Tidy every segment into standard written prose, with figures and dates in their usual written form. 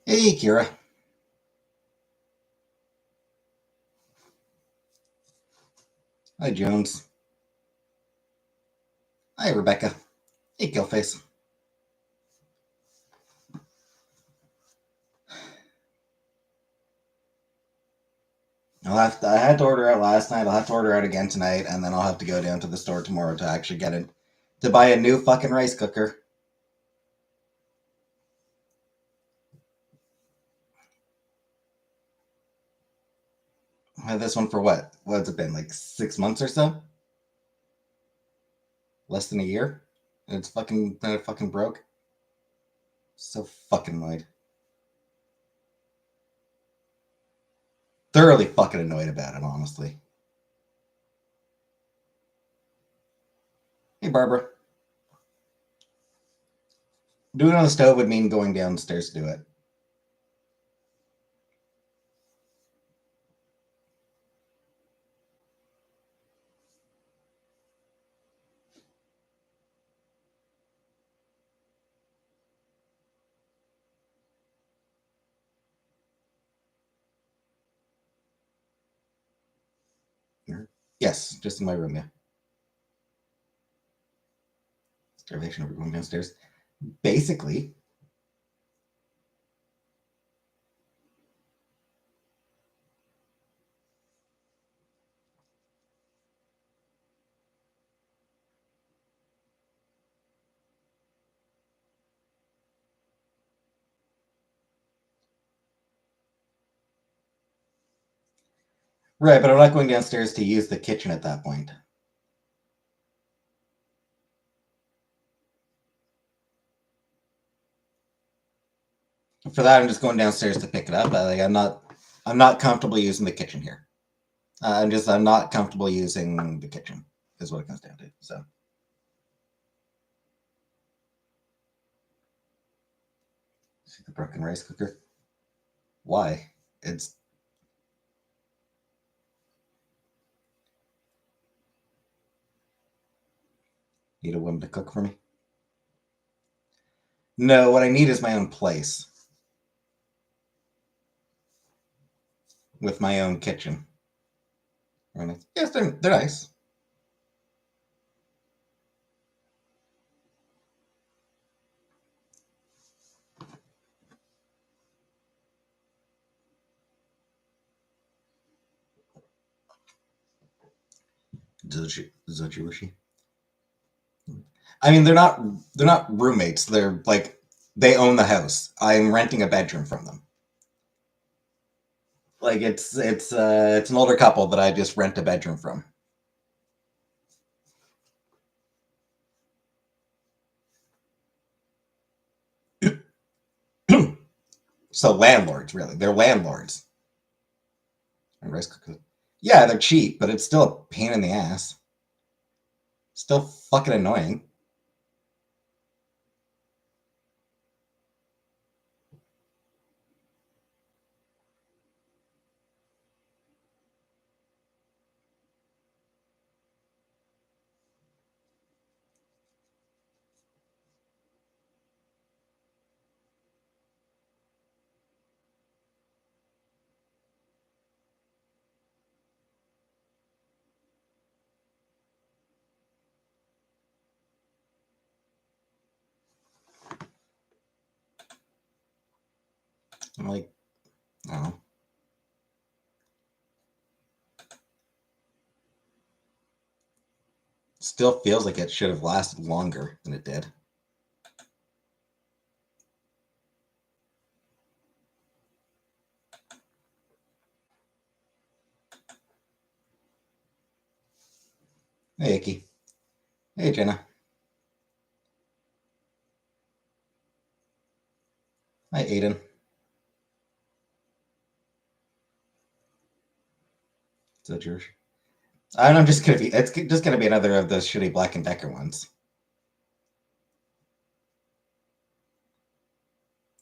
Hey, Kira. Hi, Jones. Hi, Rebecca. Hey, Killface. I had to order out last night. I'll have to order out again tonight, and then I'll have to go down to the store tomorrow to actually get it. To buy a new fucking rice cooker. I had this one for what? What's it been? Like 6 months or so? Less than a year? And it's fucking broke. So fucking annoyed. Thoroughly fucking annoyed about it, honestly. Hey, Barbara. Doing it on the stove would mean going downstairs to do it. Yes, just in my room, yeah. Starvation over going downstairs. Basically. Right, but I'm not going downstairs to use the kitchen at that point. For that, I'm just going downstairs to pick it up. I'm not comfortable using the kitchen here. I'm not comfortable using the kitchen. Is what it comes down to. So. See the broken rice cooker. Why? It's. Need a woman to cook for me? No, what I need is my own place with my own kitchen. Yes, they're nice. Zojirushi. I mean, they're not roommates. They're like they own the house. I'm renting a bedroom from them. Like it's an older couple that I just rent a bedroom from. So landlords, really, they're landlords. And rice cookers. Yeah, they're cheap, but it's still a pain in the ass. Still fucking annoying. I'm like, I don't know. Still feels like it should have lasted longer than it did. Hey, Icky. Hey, Jenna. Hi, Aiden. Is that yours? I don't know. It's just gonna be another of those shitty Black and Decker ones.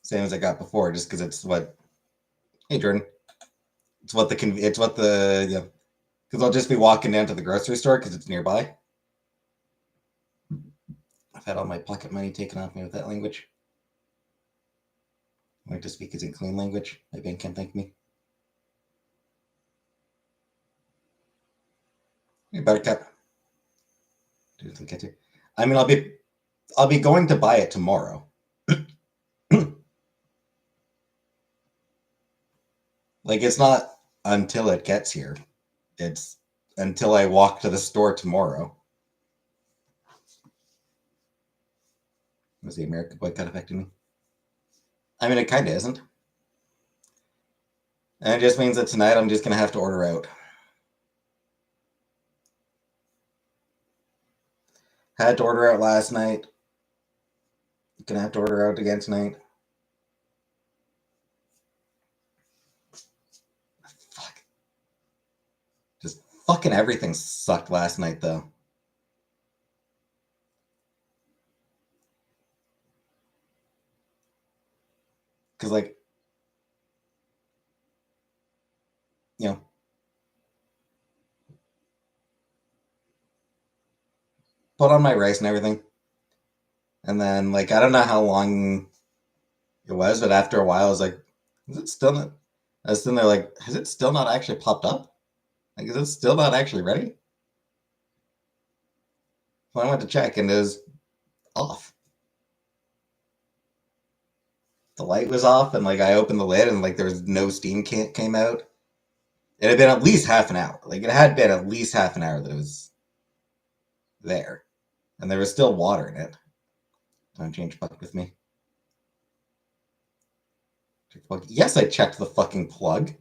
Same as I got before, just because it's what. Hey, Jordan. It's what the yeah. Because I'll just be walking down to the grocery store because it's nearby. I've had all my pocket money taken off me with that language. Like to speak in clean language. My bank can't thank me. Hey, Buttercup. I mean, I'll be going to buy it tomorrow. Like, it's not until it gets here. It's until I walk to the store tomorrow. Was the American boycott affecting me? I mean, it kind of isn't. And it just means that tonight I'm just going to have to order out. Had to order out last night. Gonna have to order out again tonight. Fuck. Just fucking everything sucked last night, though. Because, like, you know, put on my rice and everything. And then, like, I don't know how long it was, but after a while, I was like, is it still not? I was sitting there like, has it still not actually popped up? Like, is it still not actually ready? So I went to check, and it was off. The light was off, and, like, I opened the lid, and, like, there was no steam came out. It had been at least half an hour. Like, it had been at least half an hour that it was there. And there was still water in it. Don't change plug with me. Check the plug. Yes, I checked the fucking plug.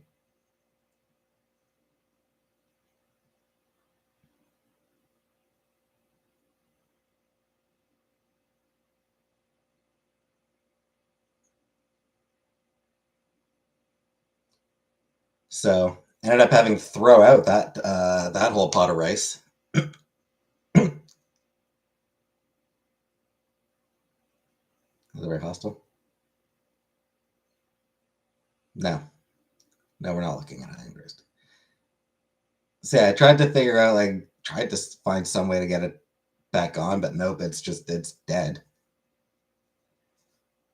So ended up having to throw out that whole pot of rice. Is it very hostile? No. No, we're not looking at anything first. So yeah, I tried to figure out, like, tried to find some way to get it back on, but nope, it's dead.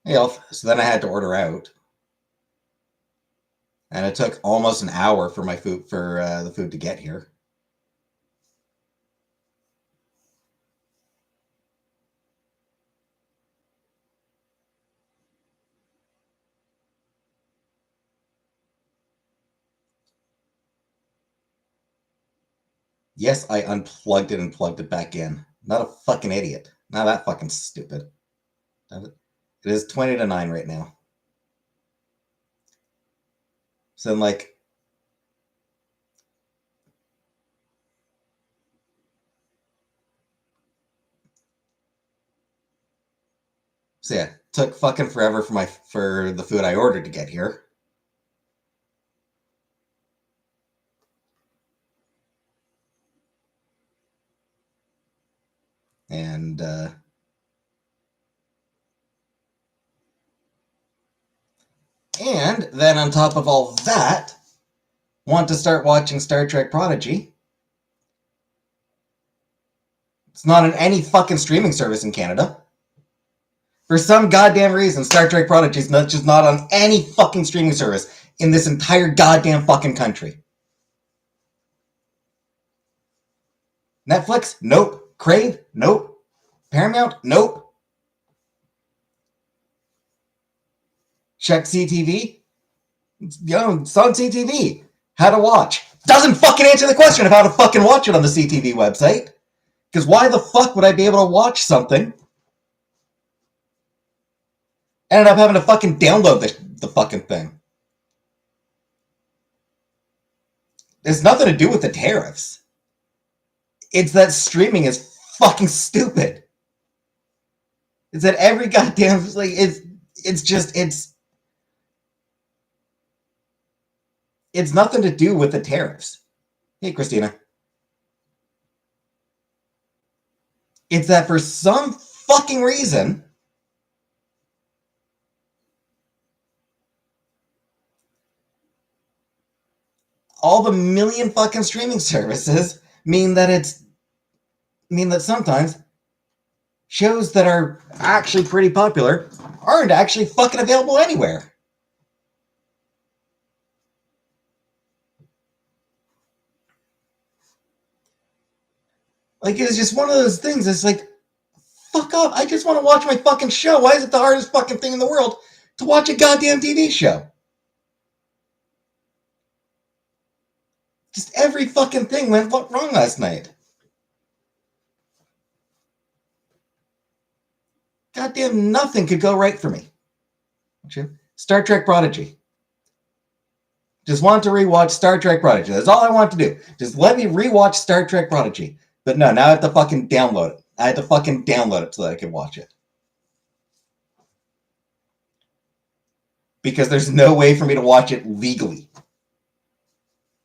So then I had to order out. And it took almost an hour for my food the food to get here. Yes, I unplugged it and plugged it back in. Not a fucking idiot. Not that fucking stupid. It is 20 to 9 right now. So then, like, so yeah, took fucking forever for the food I ordered to get here. And then on top of all that, want to start watching Star Trek Prodigy. It's not on any fucking streaming service in Canada. For some goddamn reason, Star Trek Prodigy is just not on any fucking streaming service in this entire goddamn fucking country. Netflix? Nope. Crave? Nope. Paramount? Nope. Check CTV? It's on CTV. How to watch? Doesn't fucking answer the question of how to fucking watch it on the CTV website. Because why the fuck would I be able to watch something? Ended up having to fucking download the fucking thing. It's nothing to do with the tariffs. It's that streaming is fucking stupid. It's that every goddamn, like, it's nothing to do with the tariffs. Hey, Christina. It's that for some fucking reason, all the million fucking streaming services mean that sometimes shows that are actually pretty popular aren't actually fucking available anywhere. Like, it was just one of those things. It's like, fuck off. I just want to watch my fucking show. Why is it the hardest fucking thing in the world to watch a goddamn TV show? Just every fucking thing went wrong last night. Goddamn nothing could go right for me. Star Trek Prodigy. Just want to rewatch Star Trek Prodigy. That's all I want to do. Just let me rewatch Star Trek Prodigy. But no, now I have to fucking download it. I had to fucking download it so that I could watch it. Because there's no way for me to watch it legally.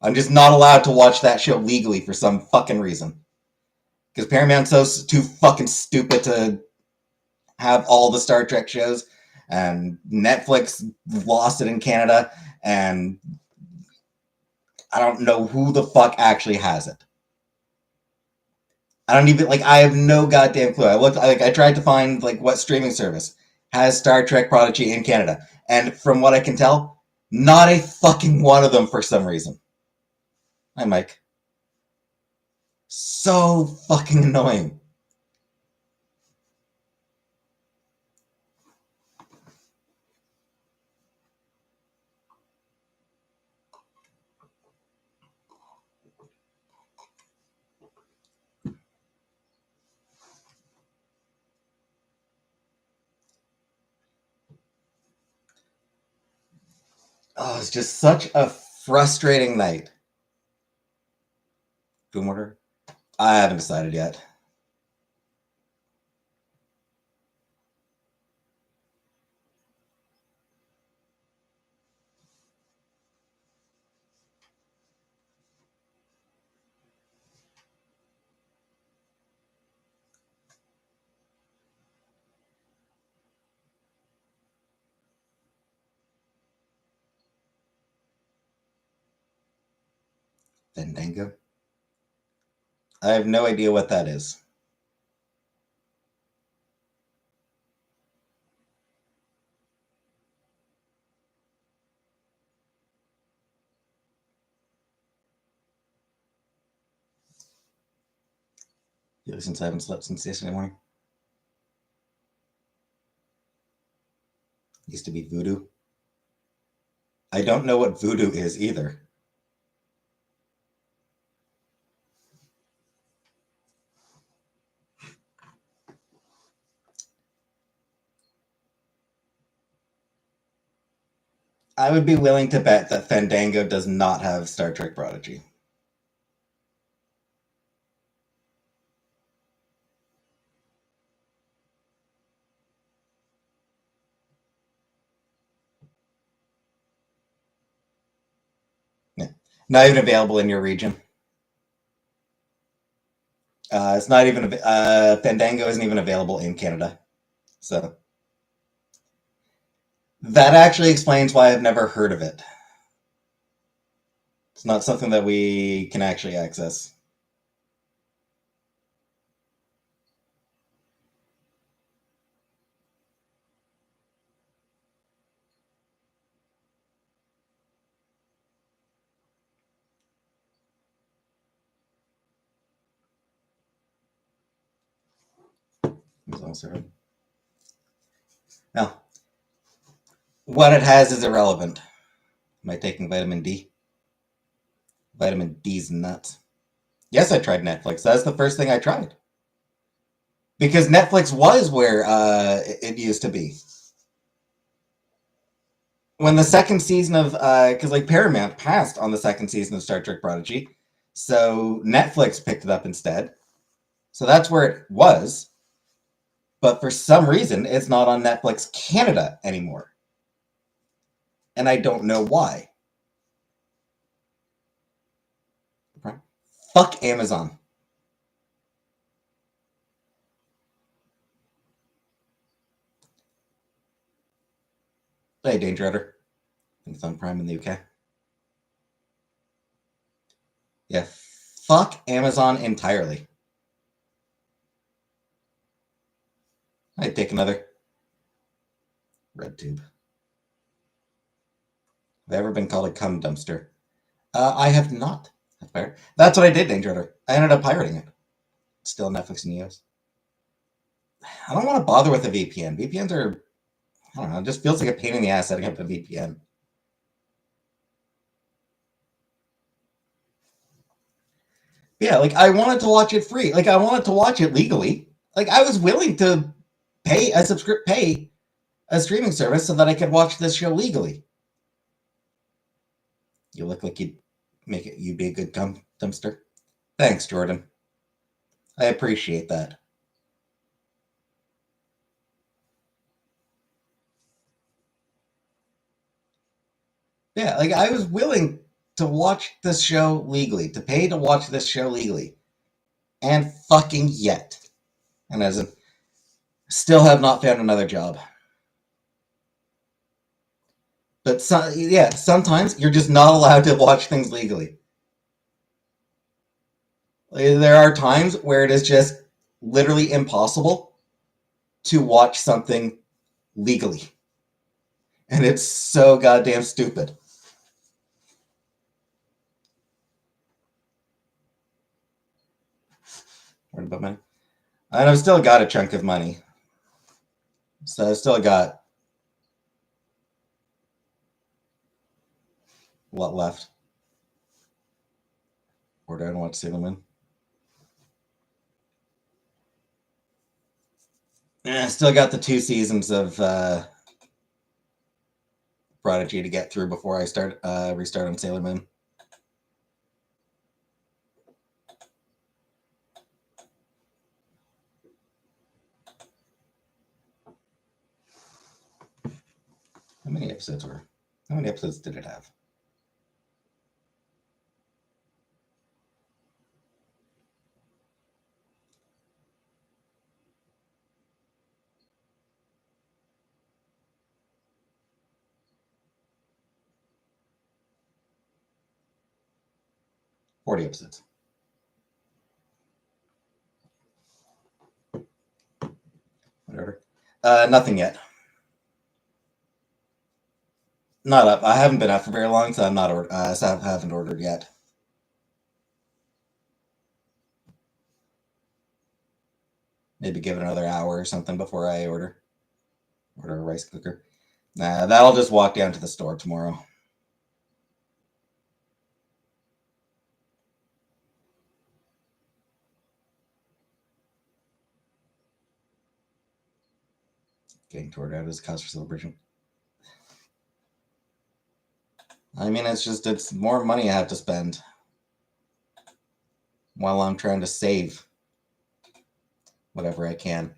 I'm just not allowed to watch that show legally for some fucking reason. Because Paramount's so too fucking stupid to have all the Star Trek shows, and Netflix lost it in Canada, and I don't know who the fuck actually has it. I don't even, like, I have no goddamn clue. I tried to find, like, what streaming service has Star Trek Prodigy in Canada, and from what I can tell, not a fucking one of them for some reason. Hi, Mike. So fucking annoying. Oh, it's just such a frustrating night. Boom order? I haven't decided yet. Fandango? I have no idea what that is. Since I haven't slept since yesterday morning. Used to be voodoo. I don't know what voodoo is either. I would be willing to bet that Fandango does not have Star Trek Prodigy. Yeah. Not even available in your region. It's not even Fandango isn't even available in Canada. So that actually explains why I've never heard of it. It's not something that we can actually access. Now, what it has is irrelevant. Am I taking vitamin D? Vitamin D's nuts. Yes, I tried Netflix. That's the first thing I tried. Because Netflix was where it used to be. When the second season of, because like Paramount passed on the second season of Star Trek Prodigy, so Netflix picked it up instead. So that's where it was. But for some reason, it's not on Netflix Canada anymore. And I don't know why. Fuck Amazon. Hey, Danger Rider. I think it's on Prime in the UK. Yeah, fuck Amazon entirely. I'd take another. Red tube. Have I ever been called a cum dumpster? I have not. That's fair. That's what I did, Danger Rider. I ended up pirating it. still Netflix in the US. I don't want to bother with a VPN. VPNs are, I don't know, it just feels like a pain in the ass setting up a VPN. Yeah, like I wanted to watch it free. Like I wanted to watch it legally. Like I was willing to pay a streaming service so that I could watch this show legally. You look like you'd be a good dumpster. Thanks, Jordan. I appreciate that. Yeah, like I was willing to watch this show legally, to pay to watch this show legally, and fucking yet, and as in, still have not found another job. But yeah, sometimes you're just not allowed to watch things legally. There are times where it is just literally impossible to watch something legally. And it's so goddamn stupid. What about money? And I've still got a chunk of money. So I've still got what left. Or do I watch Sailor Moon? I still got the 2 seasons of Prodigy to get through before I restart on Sailor Moon. How many episodes did it have? Forty episodes. Whatever. Nothing yet. Not up. I haven't been up for very long, so I'm not. So I haven't ordered yet. Maybe give it another hour or something before I order a rice cooker. Nah, that'll just walk down to the store tomorrow. Getting toward out as a cause for celebration. I mean, it's more money I have to spend while I'm trying to save whatever I can.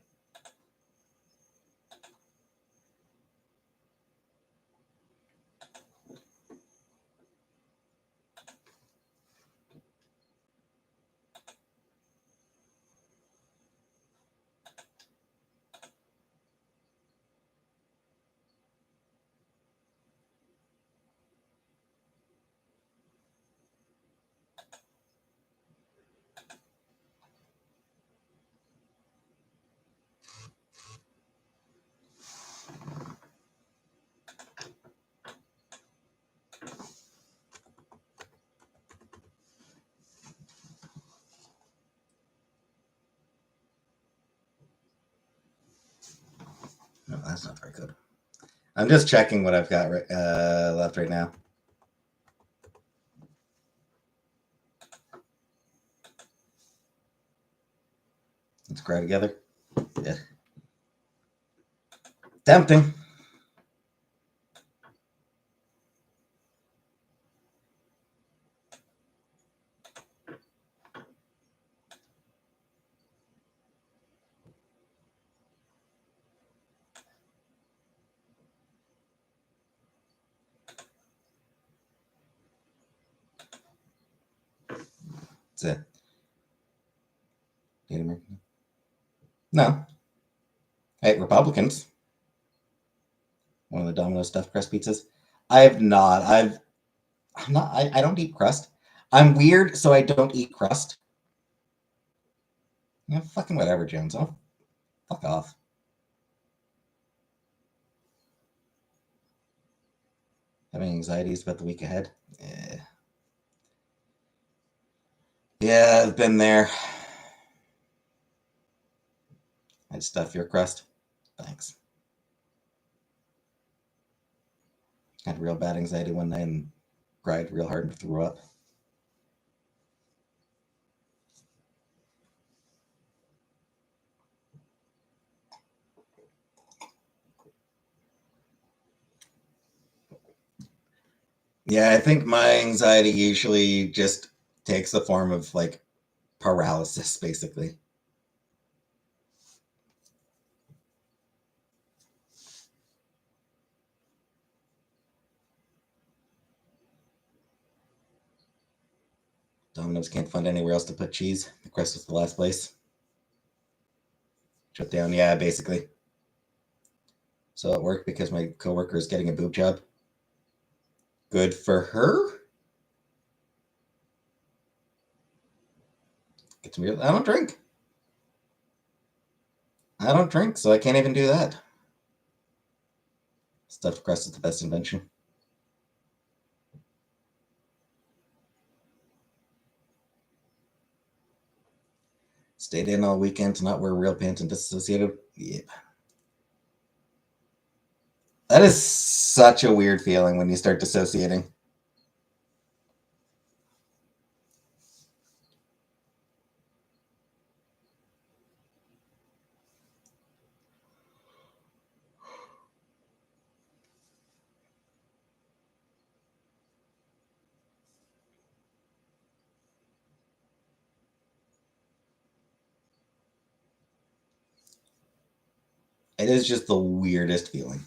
No, that's not very good. I'm just checking what I've got left right now. Let's cry together. Yeah. Tempting. That's it. Native American? No. Hey, Republicans. One of the Domino's stuffed crust pizzas. I have not. I'm not. I don't eat crust. I'm weird, so I don't eat crust. Yeah, fucking whatever, Jones. Oh, fuck off. Having anxieties about the week ahead. Yeah, I've been there. I'd stuff your crust. Thanks. Had real bad anxiety one night and cried real hard and threw up. Yeah, I think my anxiety usually just takes the form of like paralysis, basically. Domino's can't find anywhere else to put cheese. The crust was the last place. Shut down. Yeah, basically. So it worked because my coworker is getting a boob job. Good for her. Get to me. I don't drink. I don't drink, so I can't even do that. Stuffed crust is the best invention. Stayed in all weekend to not wear real pants and disassociated. Yep. That is such a weird feeling when you start dissociating. It is just the weirdest feeling.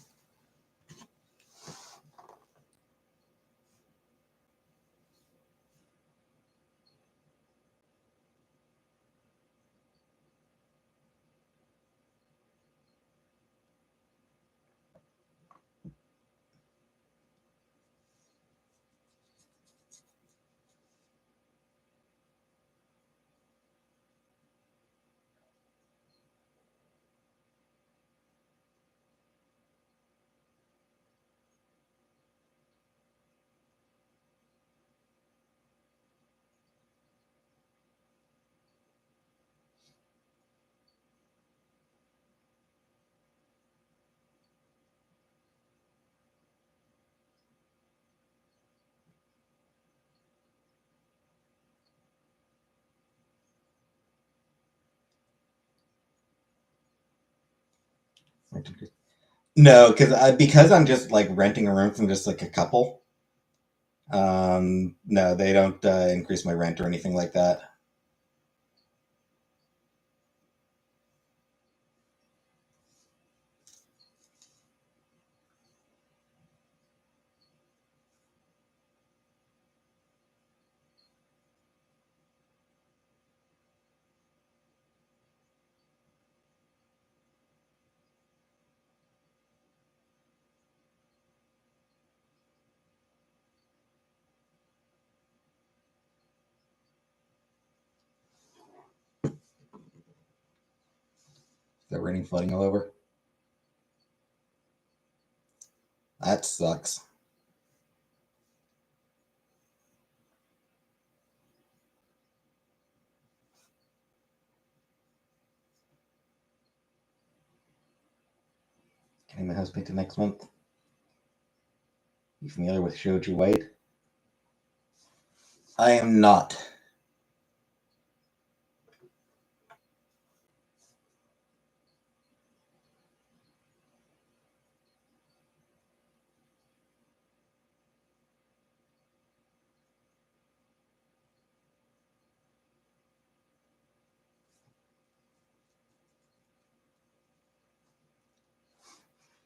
No, because I'm just like renting a room from just like a couple. No, they don't increase my rent or anything like that. They're raining flooding all over. That sucks. Getting my house painted next month. You familiar with Shoji White? I am not.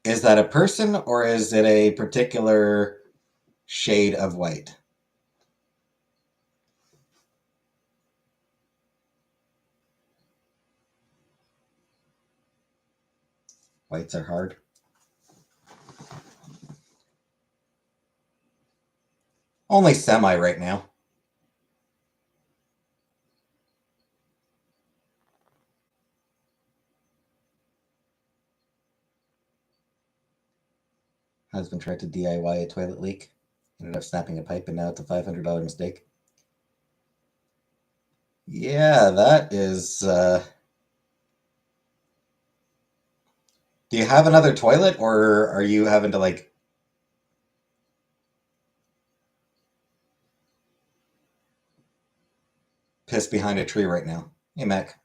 Is that a person or is it a particular shade of white? Whites are hard. Only semi right now. Husband tried to DIY a toilet leak. Ended up snapping a pipe and now it's a $500 mistake. Yeah, that is Do you have another toilet, or are you having to like piss behind a tree right now? Hey, Mac.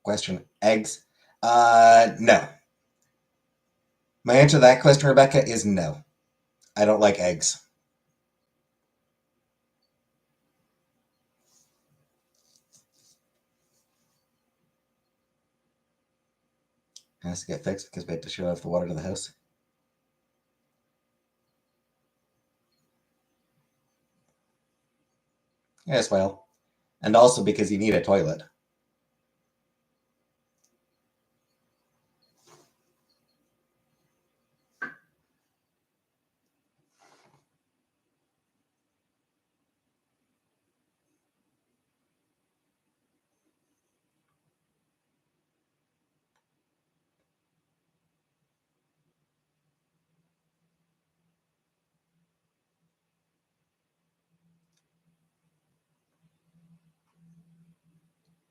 Question: eggs? No. My answer to that question, Rebecca, is no. I don't like eggs. It has to get fixed because we had to shut off the water to the house. Yes, well, and also because you need a toilet.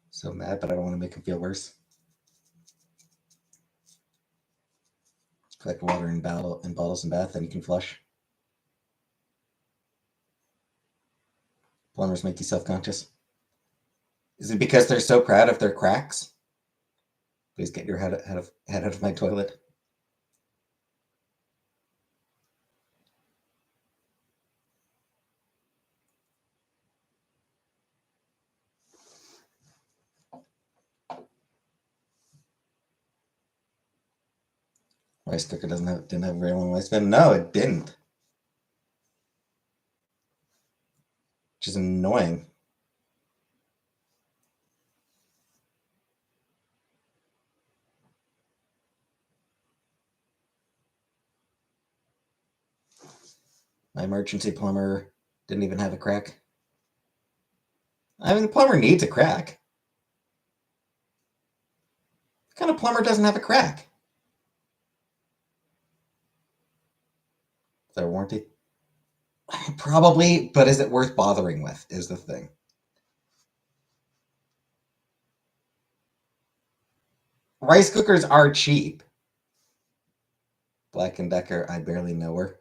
So mad, but I don't want to make him feel worse. Collect water in bottles and bath, then you can flush. Plumbers make you self-conscious. Is it because they're so proud of their cracks? Please get your head out of my toilet. Rice cooker didn't have a very long lifespan. No, it didn't. Which is annoying. My emergency plumber didn't even have a crack. I mean, the plumber needs a crack. What kind of plumber doesn't have a crack? Is there a warranty? Probably, but is it worth bothering with? Is the thing. Rice cookers are cheap. Black and Decker, I barely know her.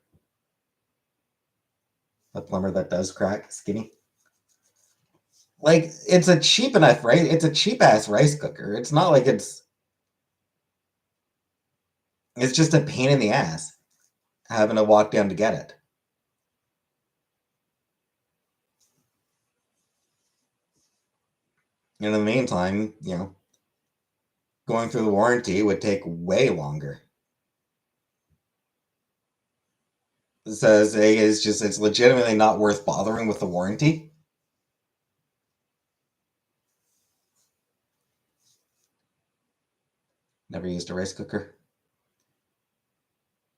The plumber that does crack, skinny. Like, it's a cheap enough, right? It's a cheap ass rice cooker. It's not like it's just a pain in the ass having to walk down to get it. And in the meantime, going through the warranty would take way longer. It says it's legitimately not worth bothering with the warranty. Never used a rice cooker.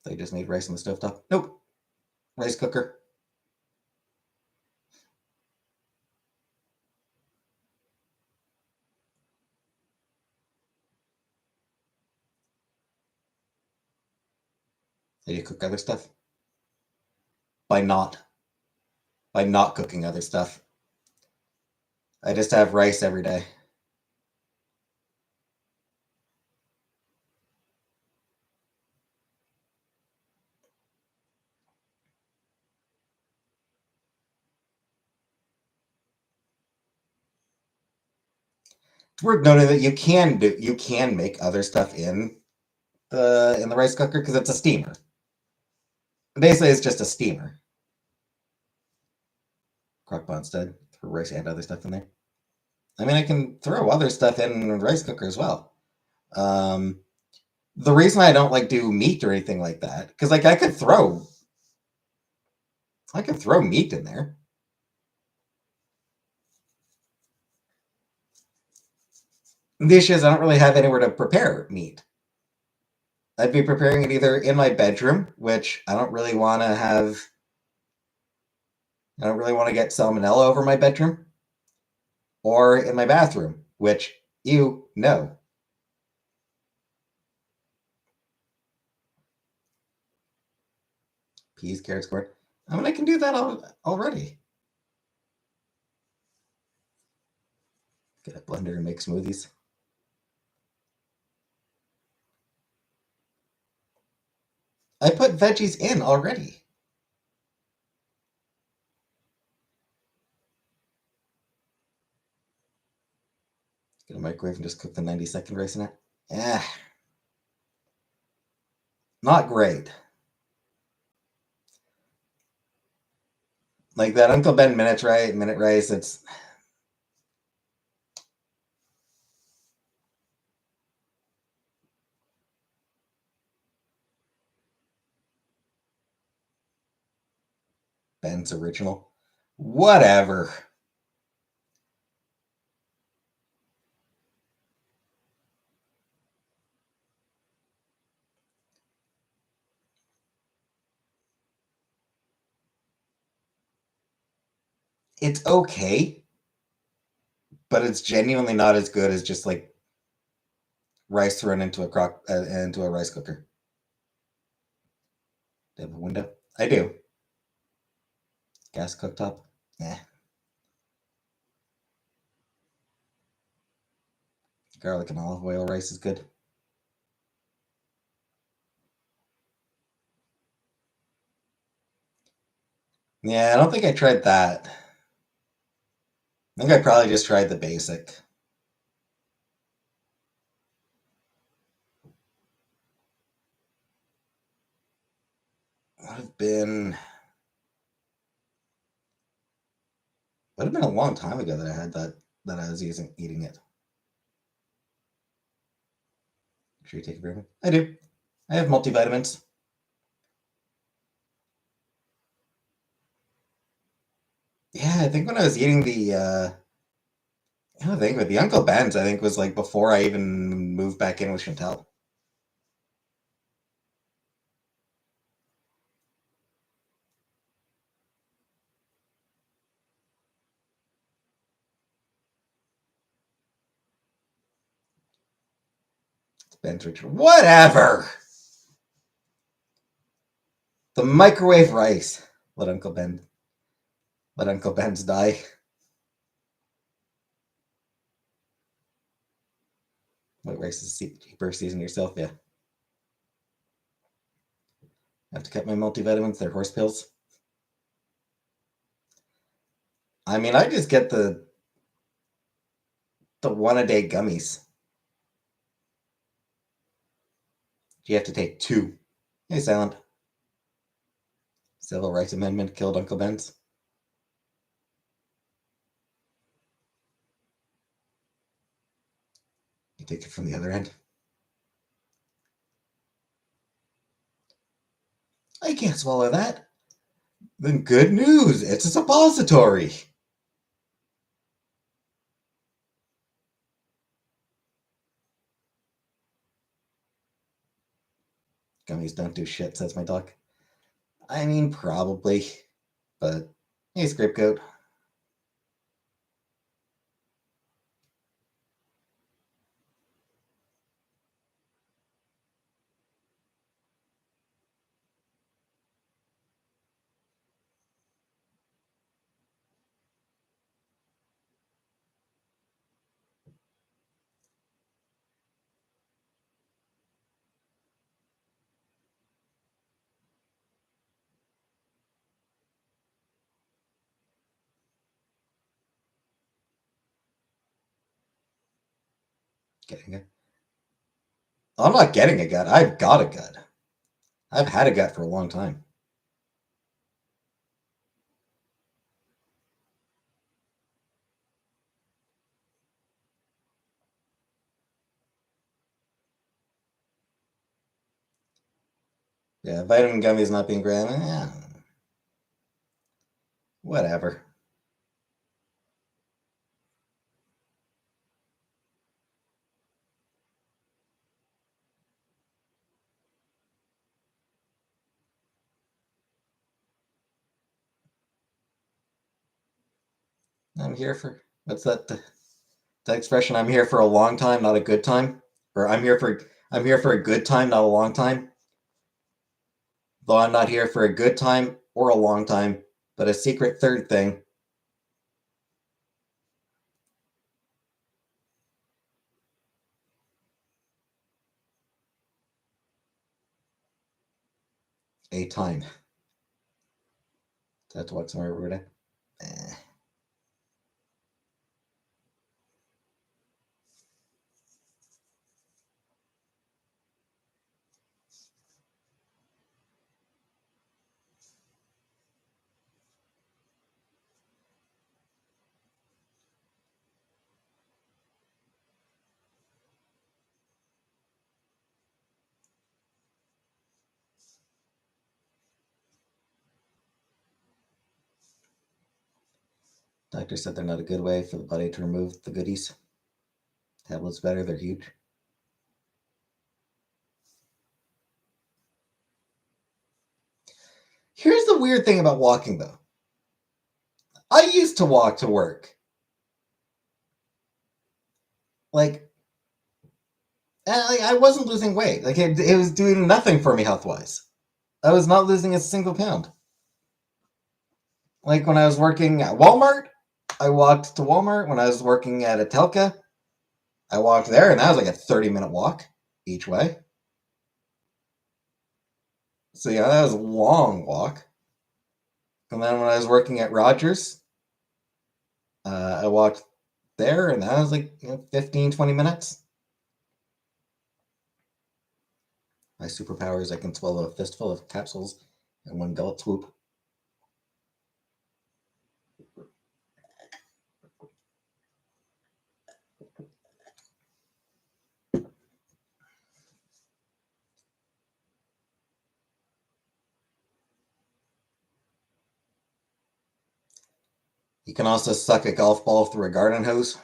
They just made rice on the stovetop. Nope. Rice cooker. Did you cook other stuff? By not. By not cooking other stuff. I just have rice every day. It's worth noting that you can make other stuff in the rice cooker because it's a steamer. Basically, it's just a steamer. Crock-pot instead. Throw rice and other stuff in there. I mean, I can throw other stuff in a rice cooker as well. Um, the reason I don't like do meat or anything like that, because like I could throw meat in there. The issue is I don't really have anywhere to prepare meat. I'd be preparing it either in my bedroom, which I don't really want to have. I don't really want to get salmonella over my bedroom, or in my bathroom, which you know. Peas, carrots, corn. I mean, I can do that already. Get a blender and make smoothies. I put veggies in already. Get a microwave and just cook the 90-second rice in it. Eh, not great. Like that Uncle Ben minute rice. It's Ben's original. Whatever. It's okay, but it's genuinely not as good as just like rice thrown into a rice cooker. Do you have a window? I do. Gas cooktop. Nah. Garlic and olive oil rice is good. Yeah, I don't think I tried that. I think I probably just tried the basic. Would have been would have been a long time ago that I had that I was eating it. Sure you take a break? I do. I have multivitamins. Yeah, I think when I was eating I think with the Uncle Ben's, I think was like before I even moved back in with Chantel. Ben's Richard. Whatever. The microwave rice. Let Uncle Ben. Let Uncle Ben's die. What rice is cheaper? Season yourself. Yeah. I have to cut my multivitamins. They're horse pills. I mean, I just get the one a day gummies. You have to take two. Hey, Silent. Civil rights amendment killed Uncle Ben's. You take it from the other end. I can't swallow that. Then good news. It's a suppository. Gummies don't do shit, says my dog. I mean, probably. But hey, scapegoat. Getting it. I'm not getting a gut. I've got a gut. I've had a gut for a long time. Yeah, vitamin gummies not being great. Yeah, whatever. I'm here for what's that expression? I'm here for a long time, not a good time. Or I'm here for a good time, not a long time. Though I'm not here for a good time or a long time, but a secret third thing. a time. Do I have to walk somewhere every day? Eh. Doctor said they're not a good way for the body to remove the goodies. Tablets better, they're huge. Here's the weird thing about walking, though. I used to walk to work. Like, I wasn't losing weight. Like, it was doing nothing for me health-wise. I was not losing a single pound. Like, when I was working at Walmart, I walked to Walmart. When I was working at Atelka, I walked there, and that was like a 30-minute walk each way. So, yeah, that was a long walk. And then when I was working at Rogers, I walked there, and that was like 15, 20 minutes. My superpower is I can swallow a fistful of capsules in one gullet swoop. You can also suck a golf ball through a garden hose.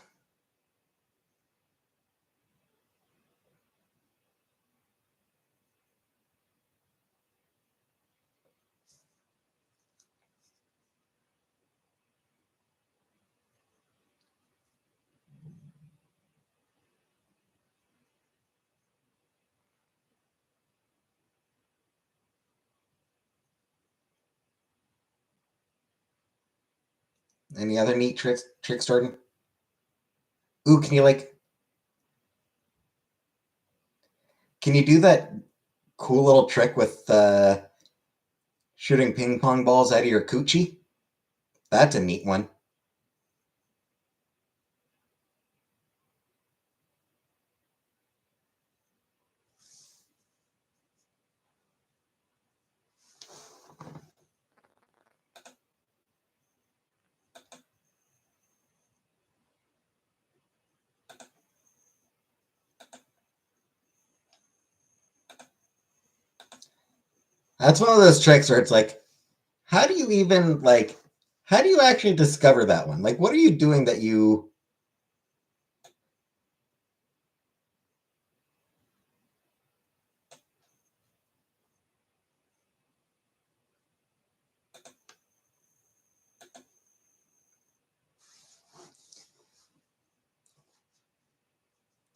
Any other neat tricks, Jordan? Ooh, can you do that cool little trick with shooting ping pong balls out of your coochie? That's a neat one. That's one of those tricks where it's like, how do you even how do you actually discover that one? Like, what are you doing that you?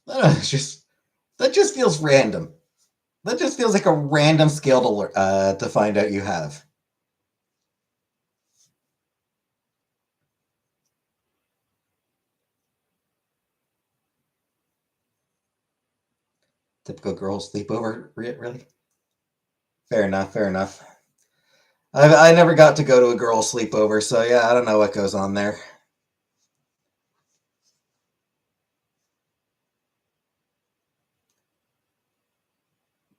It's just that just feels random. That just feels like a random skill to find out you have. Typical girl sleepover, really? Fair enough. Fair enough. I never got to go to a girl sleepover, so yeah, I don't know what goes on there.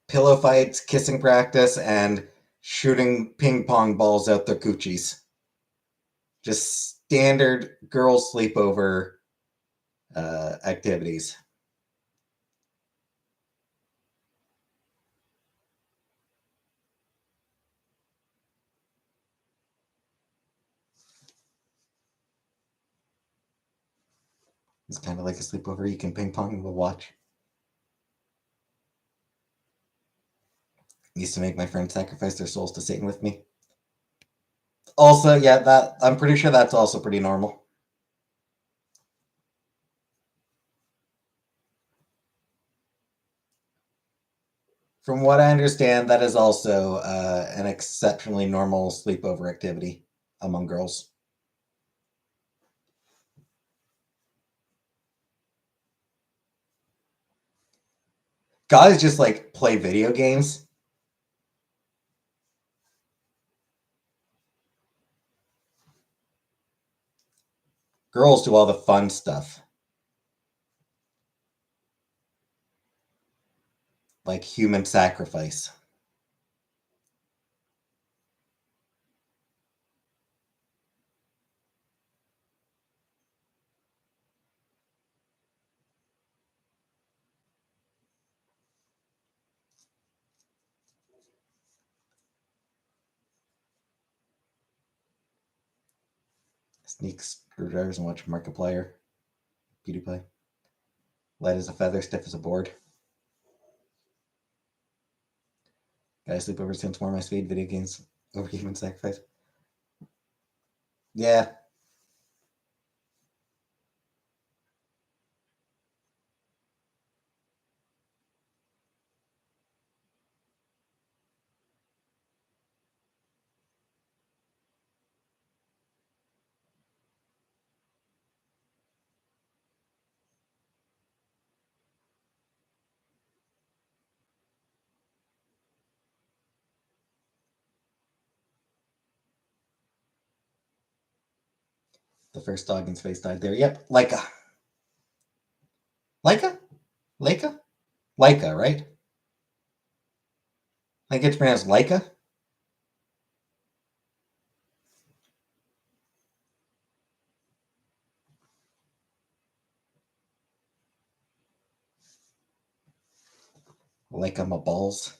Pillow fights, kissing practice, and shooting ping pong balls out their coochies. Just standard girl sleepover activities. It's kind of like a sleepover. You can ping pong and we'll watch. Used to make my friends sacrifice their souls to Satan with me. Also, yeah, that I'm pretty sure that's also pretty normal. From what I understand, that is also an exceptionally normal sleepover activity among girls. Guys just like play video games. Girls do all the fun stuff, like human sacrifice. Sneak screwdrivers and watch Markiplier. PewDiePie. Light as a feather, stiff as a board. Guys sleep over since more my speed. Video games over human sacrifice. Yeah. The first dog in space died there. Yep. Leica. Leica? Leica? Leica, right? I think it's pronounced Leica. Leica my balls.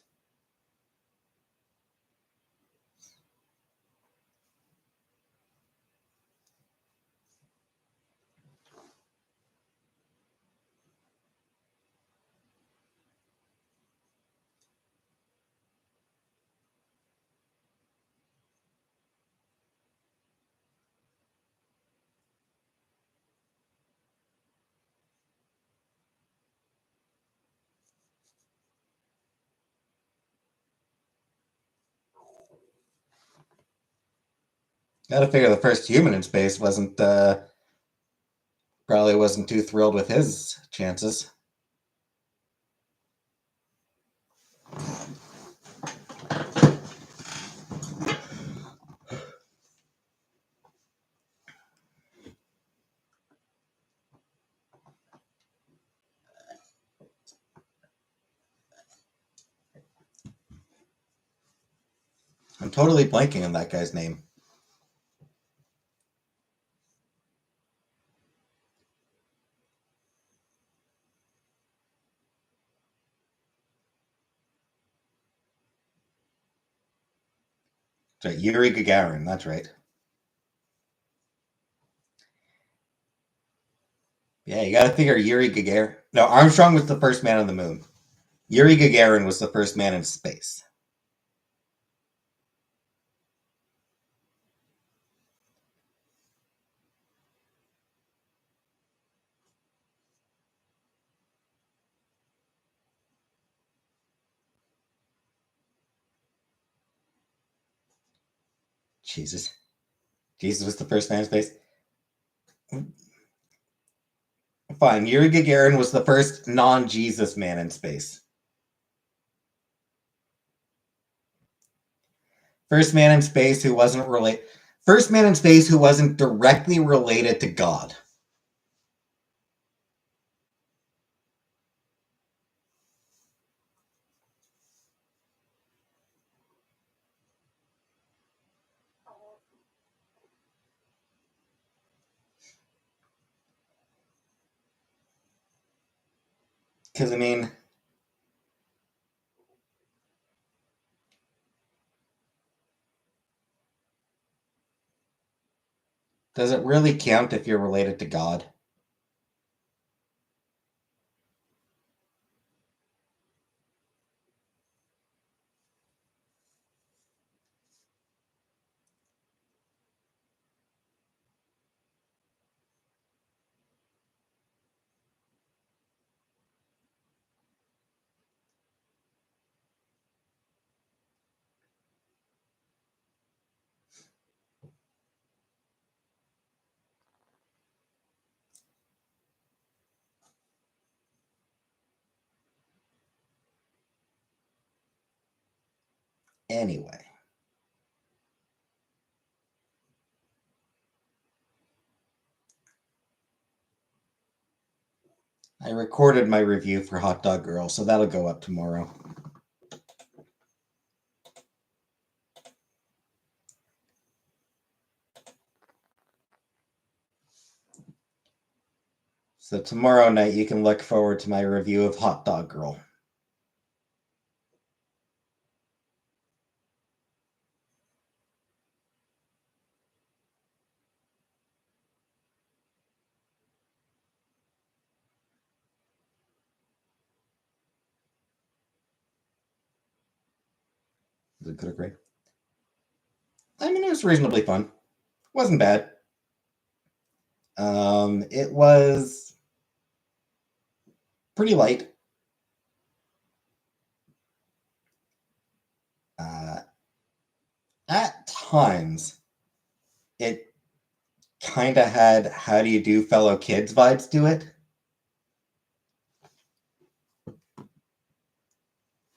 Gotta figure the first human in space probably wasn't too thrilled with his chances. I'm totally blanking on that guy's name. Right, Yuri Gagarin, that's right. Yeah, you gotta figure Yuri Gagarin. No, Armstrong was the first man on the moon. Yuri Gagarin was the first man in space. Jesus. Jesus was the first man in space. Fine, Yuri Gagarin was the first non-Jesus man in space. First man in space who wasn't related. First man in space who wasn't directly related to God. Because I mean, does it really count if you're related to God? Anyway. I recorded my review for Hot Dog Girl, so that'll go up tomorrow. So tomorrow night you can look forward to my review of Hot Dog Girl. Was it good or great? I mean, it was reasonably fun. Wasn't bad. It was pretty light. Uh, at times, it kind of had "How do you do, fellow kids" vibes to it.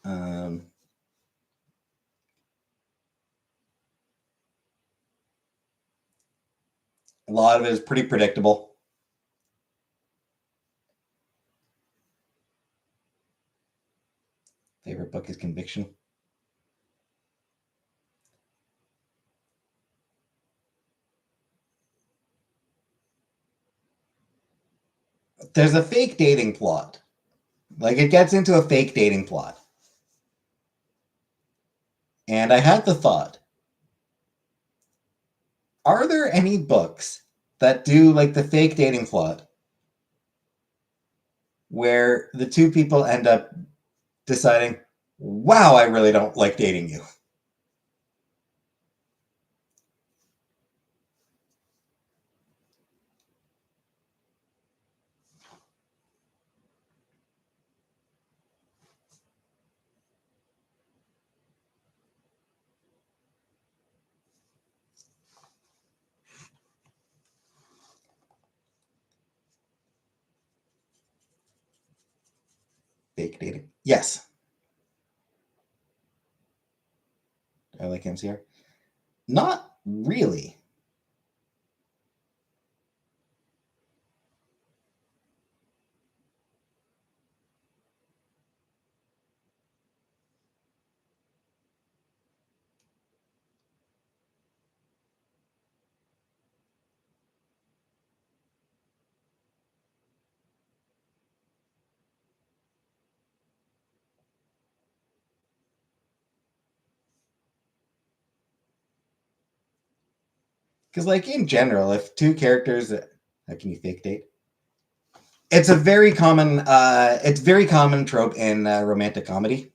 Um, a lot of it is pretty predictable. Favorite book is Conviction. There's a fake dating plot. Like, it gets into a fake dating plot. And I had the thought, are there any books that do like the fake dating plot where the two people end up deciding, wow, I really don't like dating you? Fake dating. Yes. I like MCR. Not really. Because, like, in general, if two characters, how can you fake date? It's a very common, it's very common trope in romantic comedy.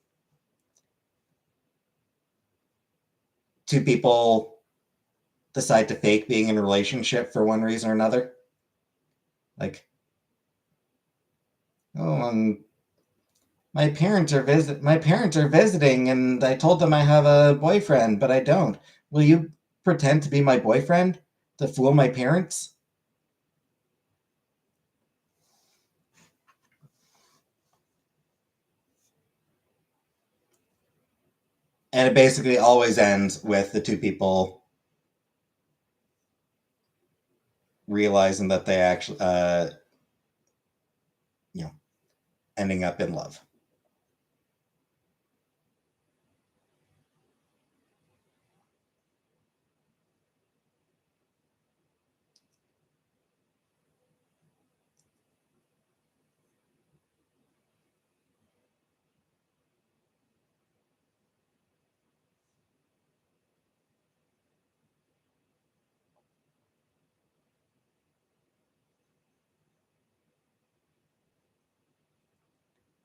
Two people decide to fake being in a relationship for one reason or another. Like, oh, my parents are visiting, and I told them I have a boyfriend, but I don't. Will you pretend to be my boyfriend to fool my parents? And it basically always ends with the two people realizing that they actually, you know, ending up in love.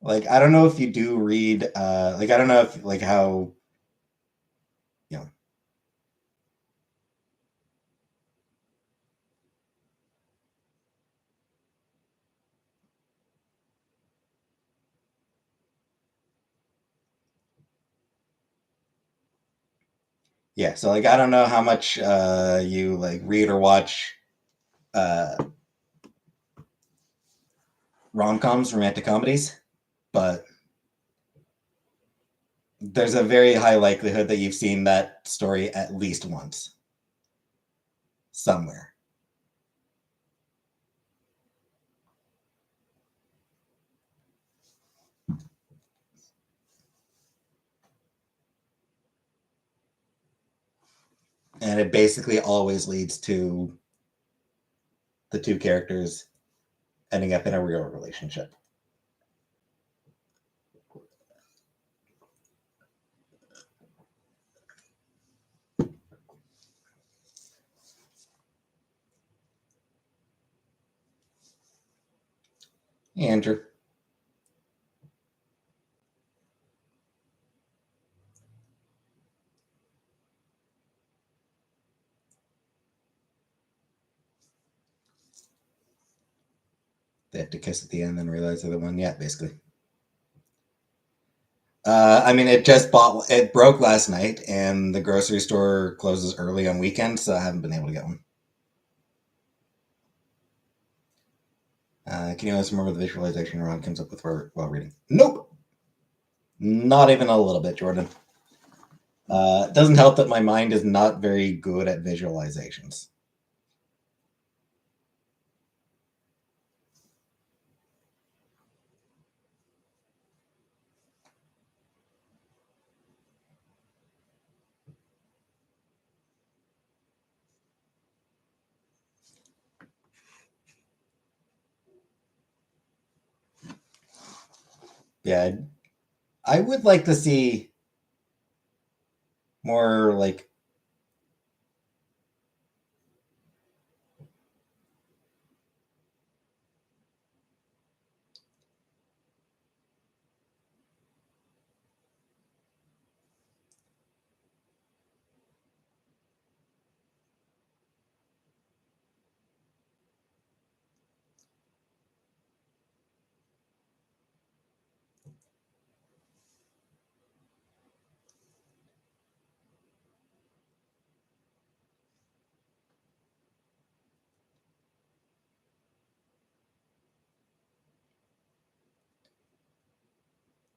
Like, I don't know if you do read, like, I don't know if, like, how, you know, yeah, so, like, I don't know how much you, like, read or watch uh, rom-coms, romantic comedies, but there's a very high likelihood that you've seen that story at least once somewhere. it basically always leads to the two characters ending up in a real relationship. Hey, Andrew. They have to kiss at the end and realize they're the one. Yeah, basically. I mean, it broke last night, and the grocery store closes early on weekends, so I haven't been able to get one. Can you always remember the visualization Ron comes up with while reading? Nope. Not even a little bit, Jordan. It doesn't help that my mind is not very good at visualizations. Yeah, I would like to see more like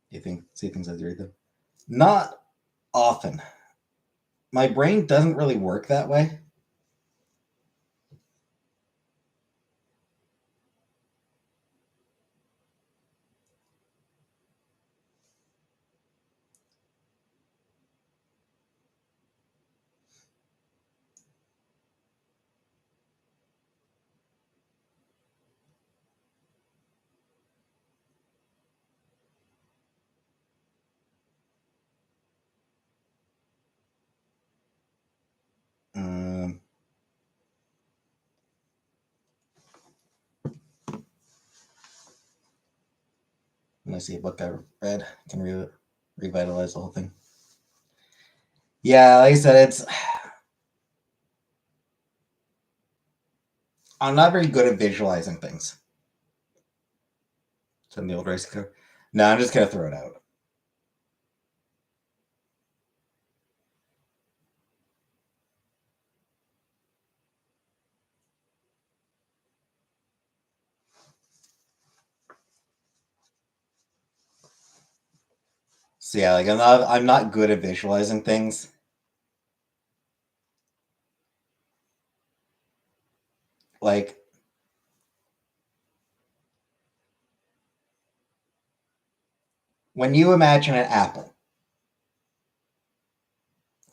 you think see things as you read them. Not often. My brain doesn't really work that way. Um, when I see a book I read, I can revitalize the whole thing. Yeah, like I said, I'm not very good at visualizing things. Send the old race car. No, I'm just gonna throw it out. So yeah, like I'm not good at visualizing things. Like when you imagine an apple,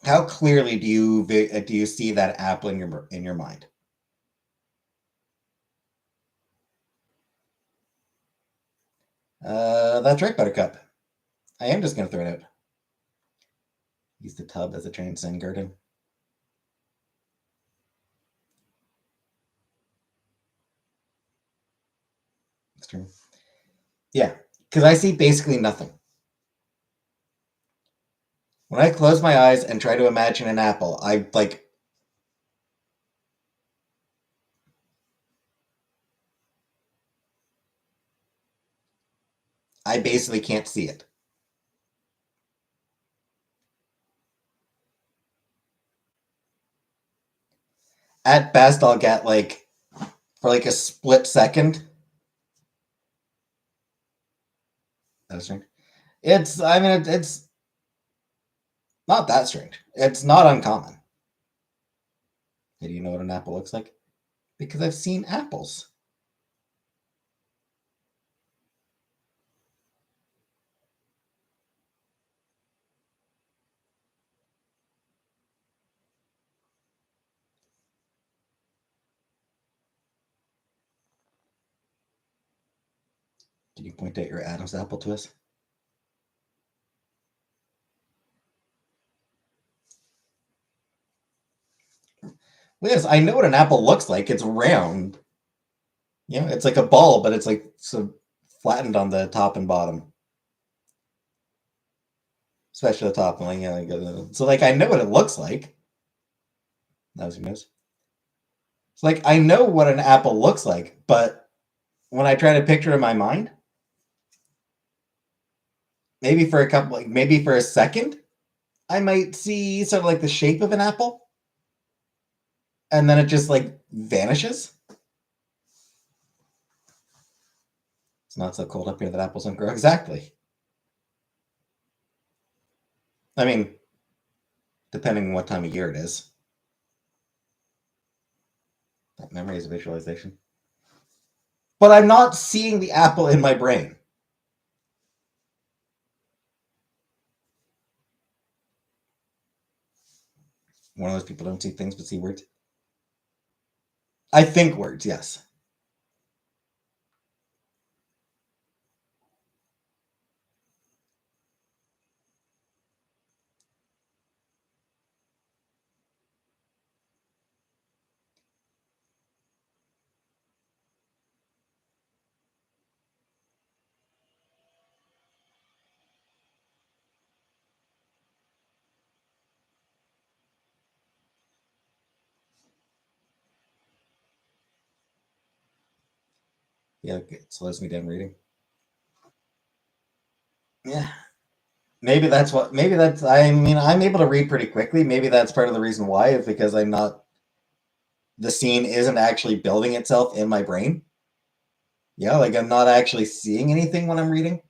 how clearly do you see that apple in your mind? That's right, Buttercup. I am just gonna throw it out. Use the tub as a trained Zen garden. It's true. Yeah, because I see basically nothing. When I close my eyes and try to imagine an apple, I basically can't see it. At best, I'll get like for like a split second. That's strange. I mean, it's not that strange. It's not uncommon. Hey, do you know what an apple looks like? Because I've seen apples. Can you point out your Adam's apple to us? Liz, I know what an apple looks like. It's round. Yeah, it's like a ball, but it's like so flattened on the top and bottom, especially the top. Like, yeah, so like I know what it looks like. That was your nose. So like I know what an apple looks like, but when I try to picture it in my mind, maybe for a couple, like maybe for a second, I might see sort of like the shape of an apple, and then it just like vanishes. It's not so cold up here that apples don't grow. Exactly. I mean, depending on what time of year it is. That memory is a visualization. But I'm not seeing the apple in my brain. One of those people don't see things but see words. I think words, yes. Yeah, it slows me down reading. Yeah. Maybe that's what, maybe that's, I mean, I'm able to read pretty quickly. Maybe that's part of the reason why, is because I'm not, the scene isn't actually building itself in my brain. Yeah, like I'm not actually seeing anything when I'm reading.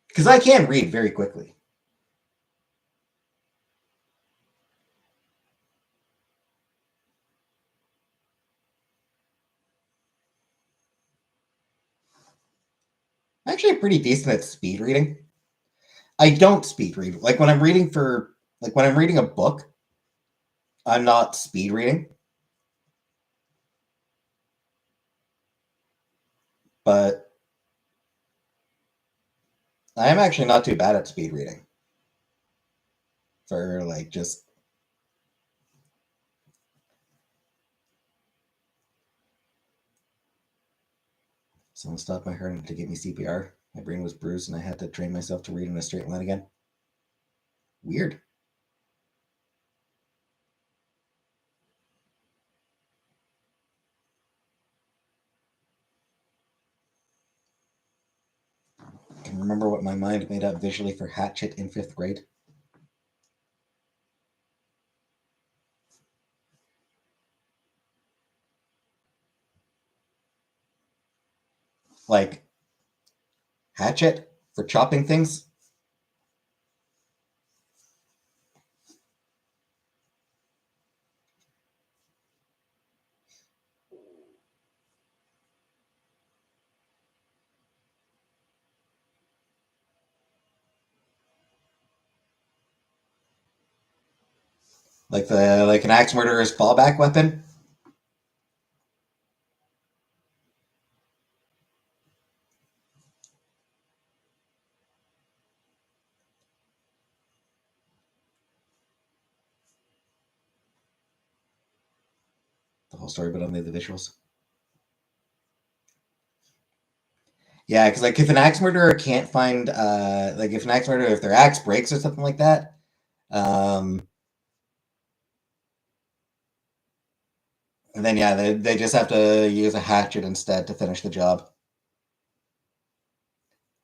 Because I can read very quickly. I'm actually pretty decent at speed reading. I don't speed read. Like when I'm reading for, like when I'm reading a book, I'm not speed reading. But I am actually not too bad at speed reading for like just. Someone stopped my heart to give me CPR. My brain was bruised and I had to train myself to read in a straight line again. Weird. I can remember what my mind made up visually for Hatchet in 5th grade. Like hatchet for chopping things. Like an axe murderer's fallback weapon. The whole story, but only the visuals. Yeah, because like if an axe murderer can't find, like if an axe murderer, if their axe breaks or something like that, um, and then yeah, they just have to use a hatchet instead to finish the job.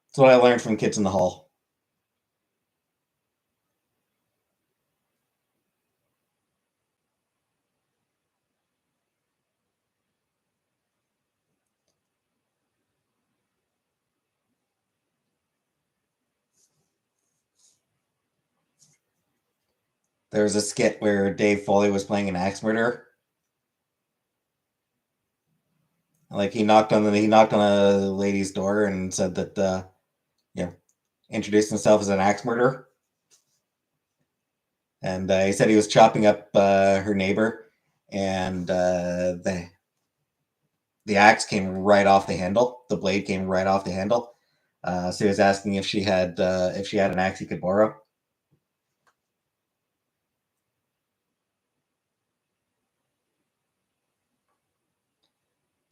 That's what I learned from Kids in the Hall. There was a skit where Dave Foley was playing an axe murderer. Like he knocked on a lady's door and said that introduced himself as an axe murderer, and he said he was chopping up her neighbor, and the axe came right off the handle. The blade came right off the handle. So he was asking if she had an axe he could borrow.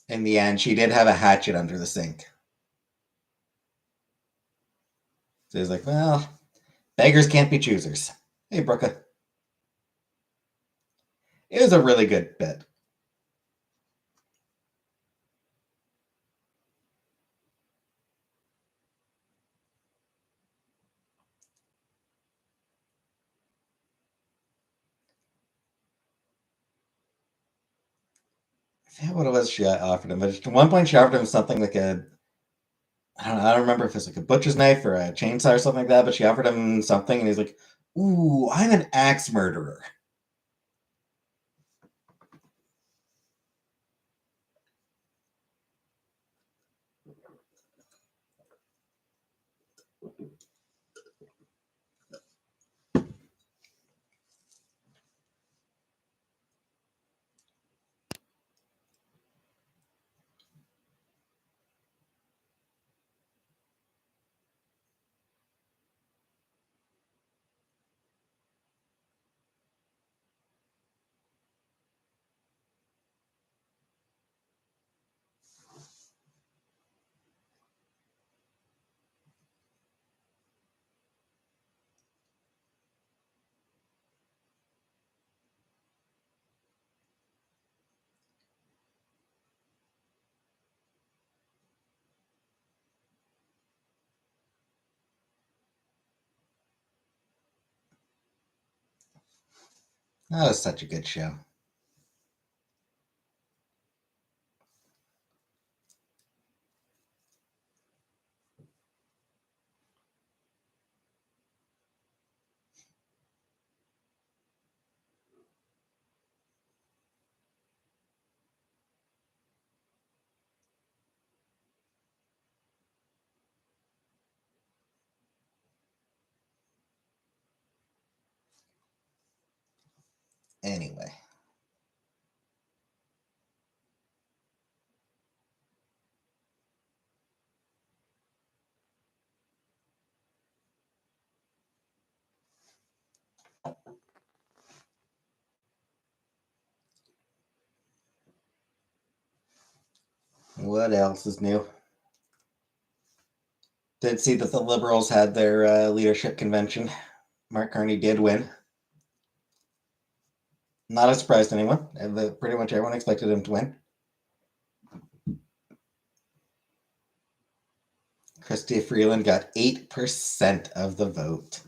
In the end, she did have a hatchet under the sink. So he's like, well, beggars can't be choosers. Hey, Brooke. It was a really good bit. I forget what it was she offered him, but at one point she offered him something like I don't remember if it's like a butcher's knife or a chainsaw or something like that, but she offered him something and he's like, ooh, I'm an axe murderer. That was such a good show. Anyway. What else is new? Did see that the Liberals had their leadership convention. Mark Carney did win. Not a surprise to anyone. Pretty much everyone expected him to win. Chrystia Freeland got 8% of the vote.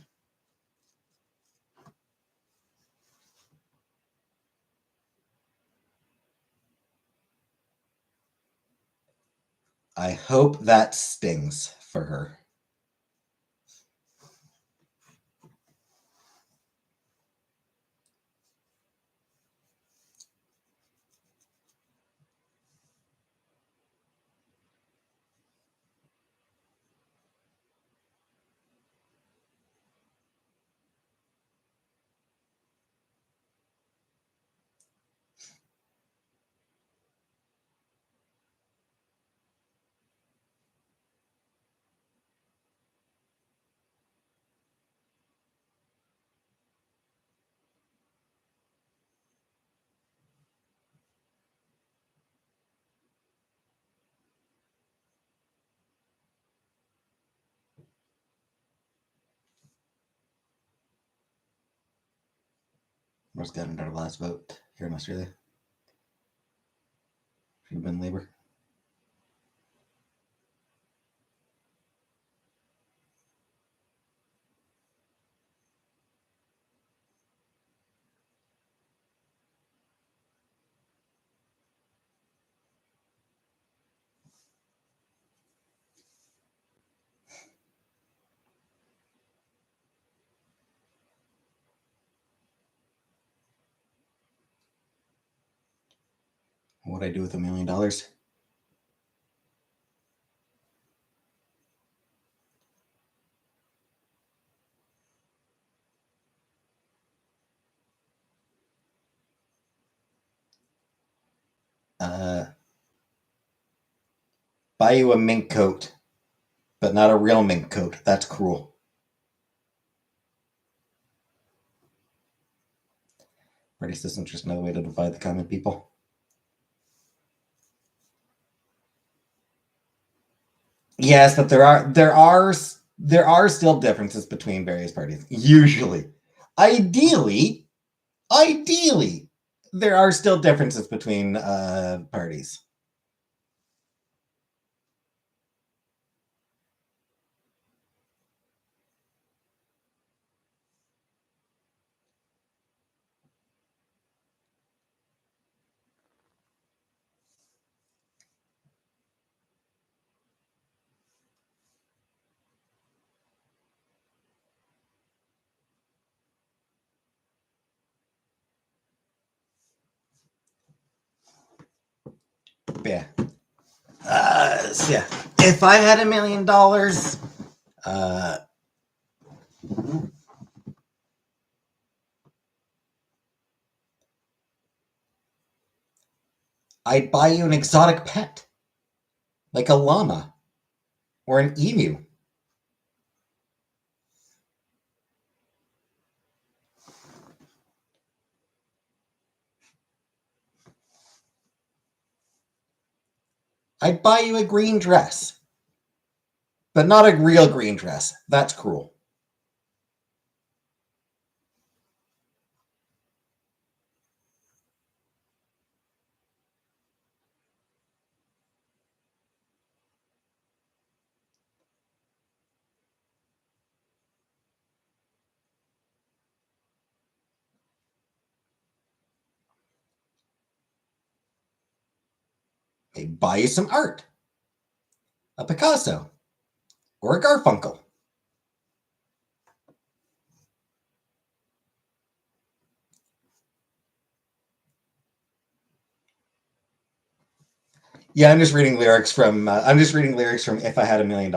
I hope that stings for her. Where's gotten our last vote here in Australia? Should have been Labour. What'd I do with $1 million? Uh, buy you a mink coat, but not a real mink coat. That's cruel. Party system's just another way to divide the common people. Yes, but there are still differences between various parties. Usually, ideally, ideally, there are still differences between parties. Yeah. So yeah, if I had $1 million, uh, I'd buy you an exotic pet, like a llama or an emu. I'd buy you a green dress, but not a real green dress. That's cruel. They'd buy you some art, a Picasso or a Garfunkel. Yeah, I'm just reading lyrics from. I'm just reading lyrics from "If I Had $1 Million."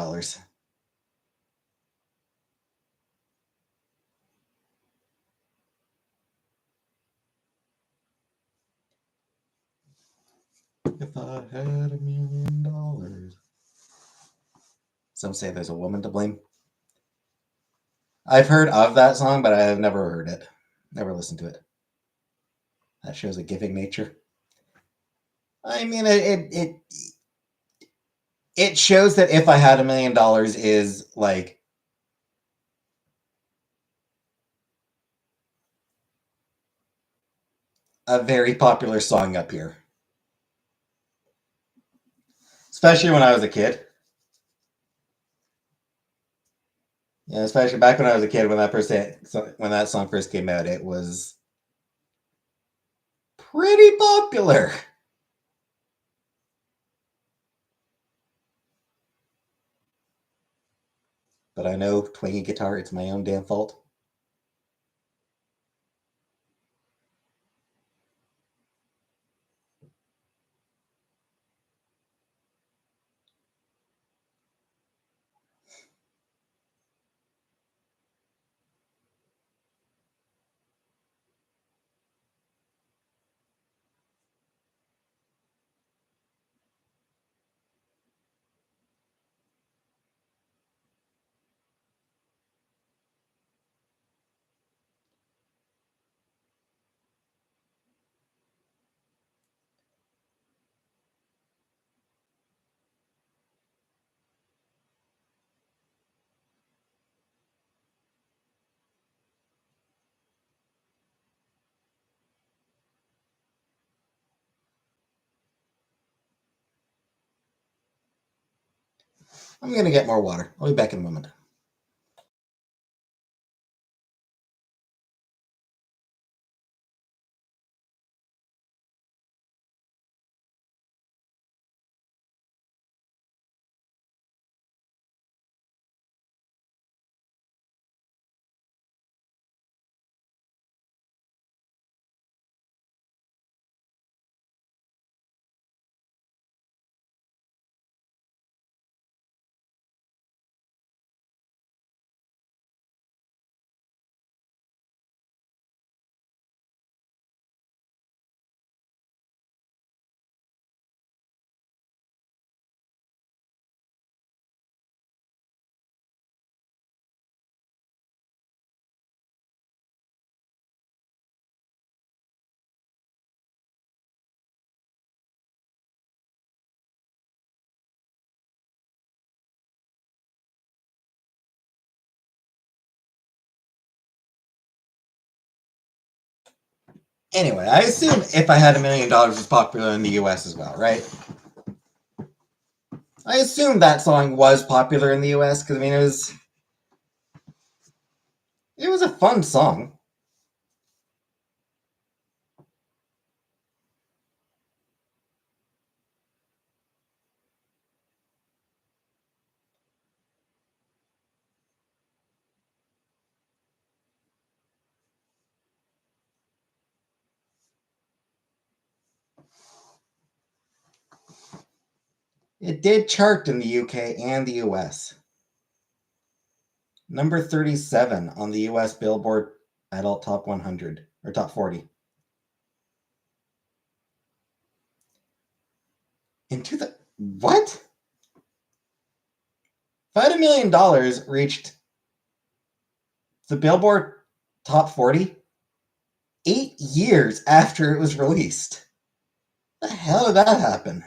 If I had $1 million. Some say there's a woman to blame. I've heard of that song, but I have never heard it. Never listened to it. That shows a giving nature. I mean, it shows that if I had $1 million is like a very popular song up here, especially when I was a kid. Yeah, especially back when I was a kid when that song first came out, it was pretty popular. But I know twangy guitar, it's my own damn fault. I'm gonna get more water. I'll be back in a moment. Anyway, I assume If I Had $1,000,000 was popular in the US as well, right? I assume that song was popular in the US because I mean it was a fun song. It did chart in the UK and the US. Number 37 on the US Billboard Adult Top 100 or Top 40. Into the what? If I Had $1,000,000 reached the Billboard Top 40 8 years after it was released. The hell did that happen?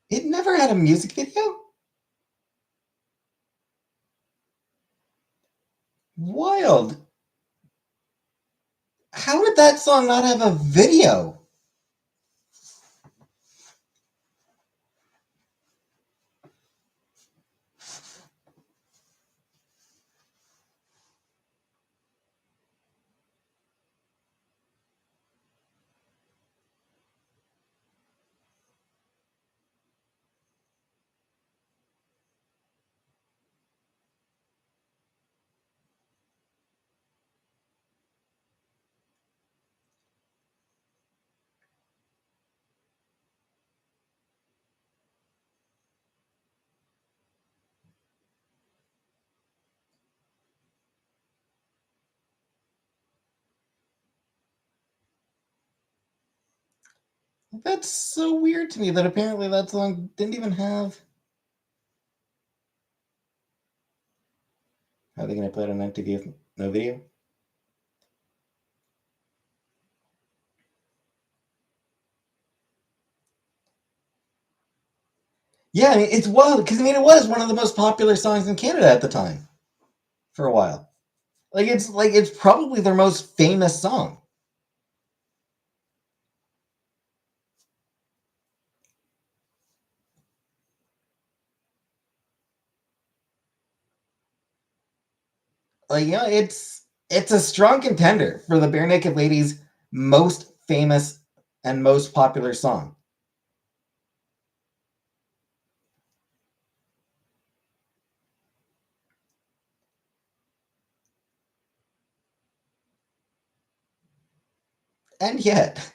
It never had a music video? Wild. How did that song not have a video? That's so weird to me that apparently that song didn't even have. How are they going to play it on MTV with no video? Yeah, I mean, it's wild because I mean, it was one of the most popular songs in Canada at the time for a while. It's probably their most famous song. It's a strong contender for the Bare Naked Ladies' most famous and most popular song. And yet,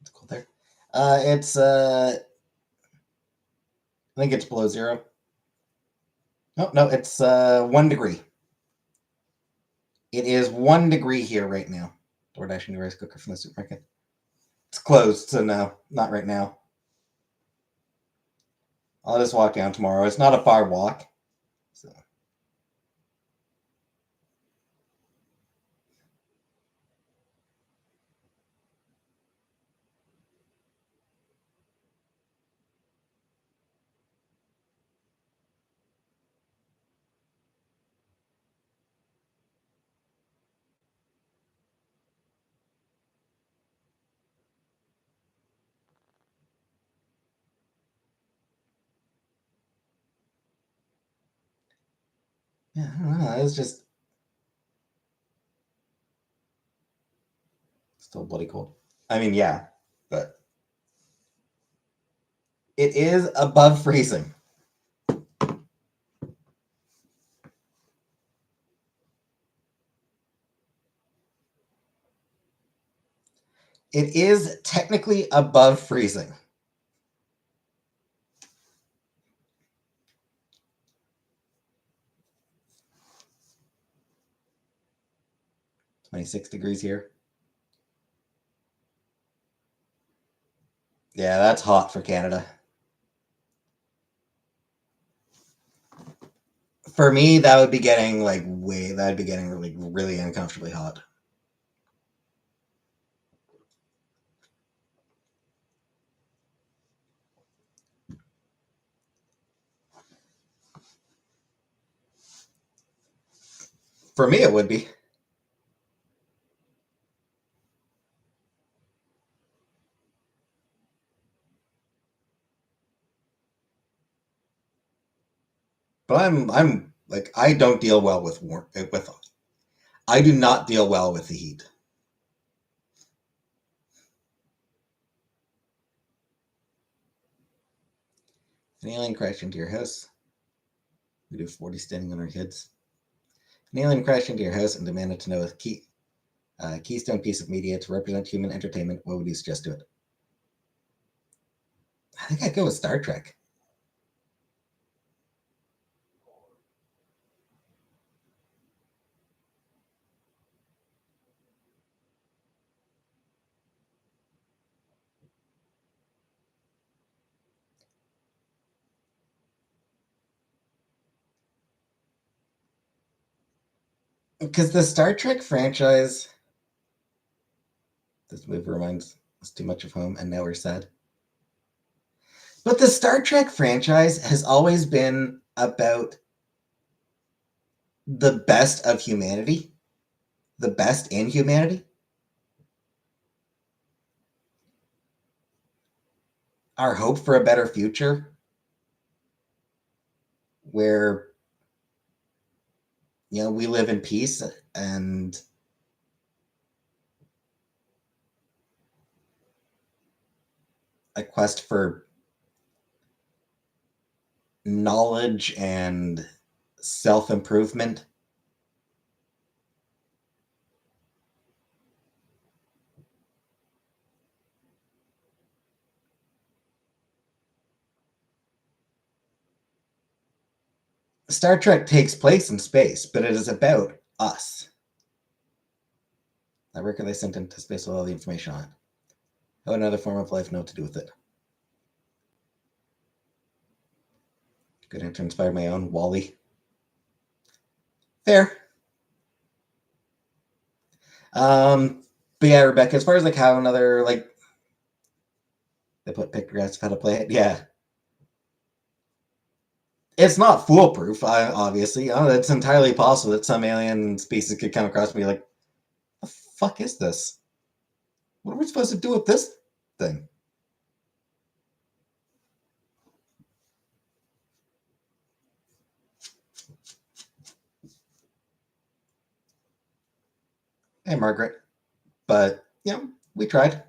it's cool there. It's I think it's below zero. No, no, it's 1 degree. It is 1 degree here right now. DoorDash new rice cooker from the supermarket. It's closed, so no, not right now. I'll just walk down tomorrow. It's not a far walk. So Yeah, I don't know. It was just still bloody cold. I mean, yeah, but it is above freezing. It is technically above freezing. 26 degrees here. Yeah, that's hot for Canada. For me, that would be getting like way. That would be getting really uncomfortably hot. For me, it would be. But I'm like I don't deal well with warm with. I do not deal well with the heat. An alien crashed into your house. We do 40 standing on our heads. An alien crashed into your house and demanded to know a keystone piece of media to represent human entertainment. What would you suggest to it? I think I'd go with Star Trek. Because the Star Trek franchise, this movie reminds us too much of home, and now we're sad. But the Star Trek franchise has always been about the best of humanity, the best in humanity. Our hope for a better future where we live in peace and a quest for knowledge and self-improvement. Star Trek takes place in space, but it is about us. That record they sent into space with all the information on it. How would another form of life know what to do with it? Good answer inspired my own. Wally. Fair. But yeah, Rebecca, as far as like how another like they put pictographs of how to play it, yeah. It's not foolproof, obviously. It's entirely possible that some alien species could come across and be like, the fuck is this? What are we supposed to do with this thing? Hey, Margaret. But, we tried.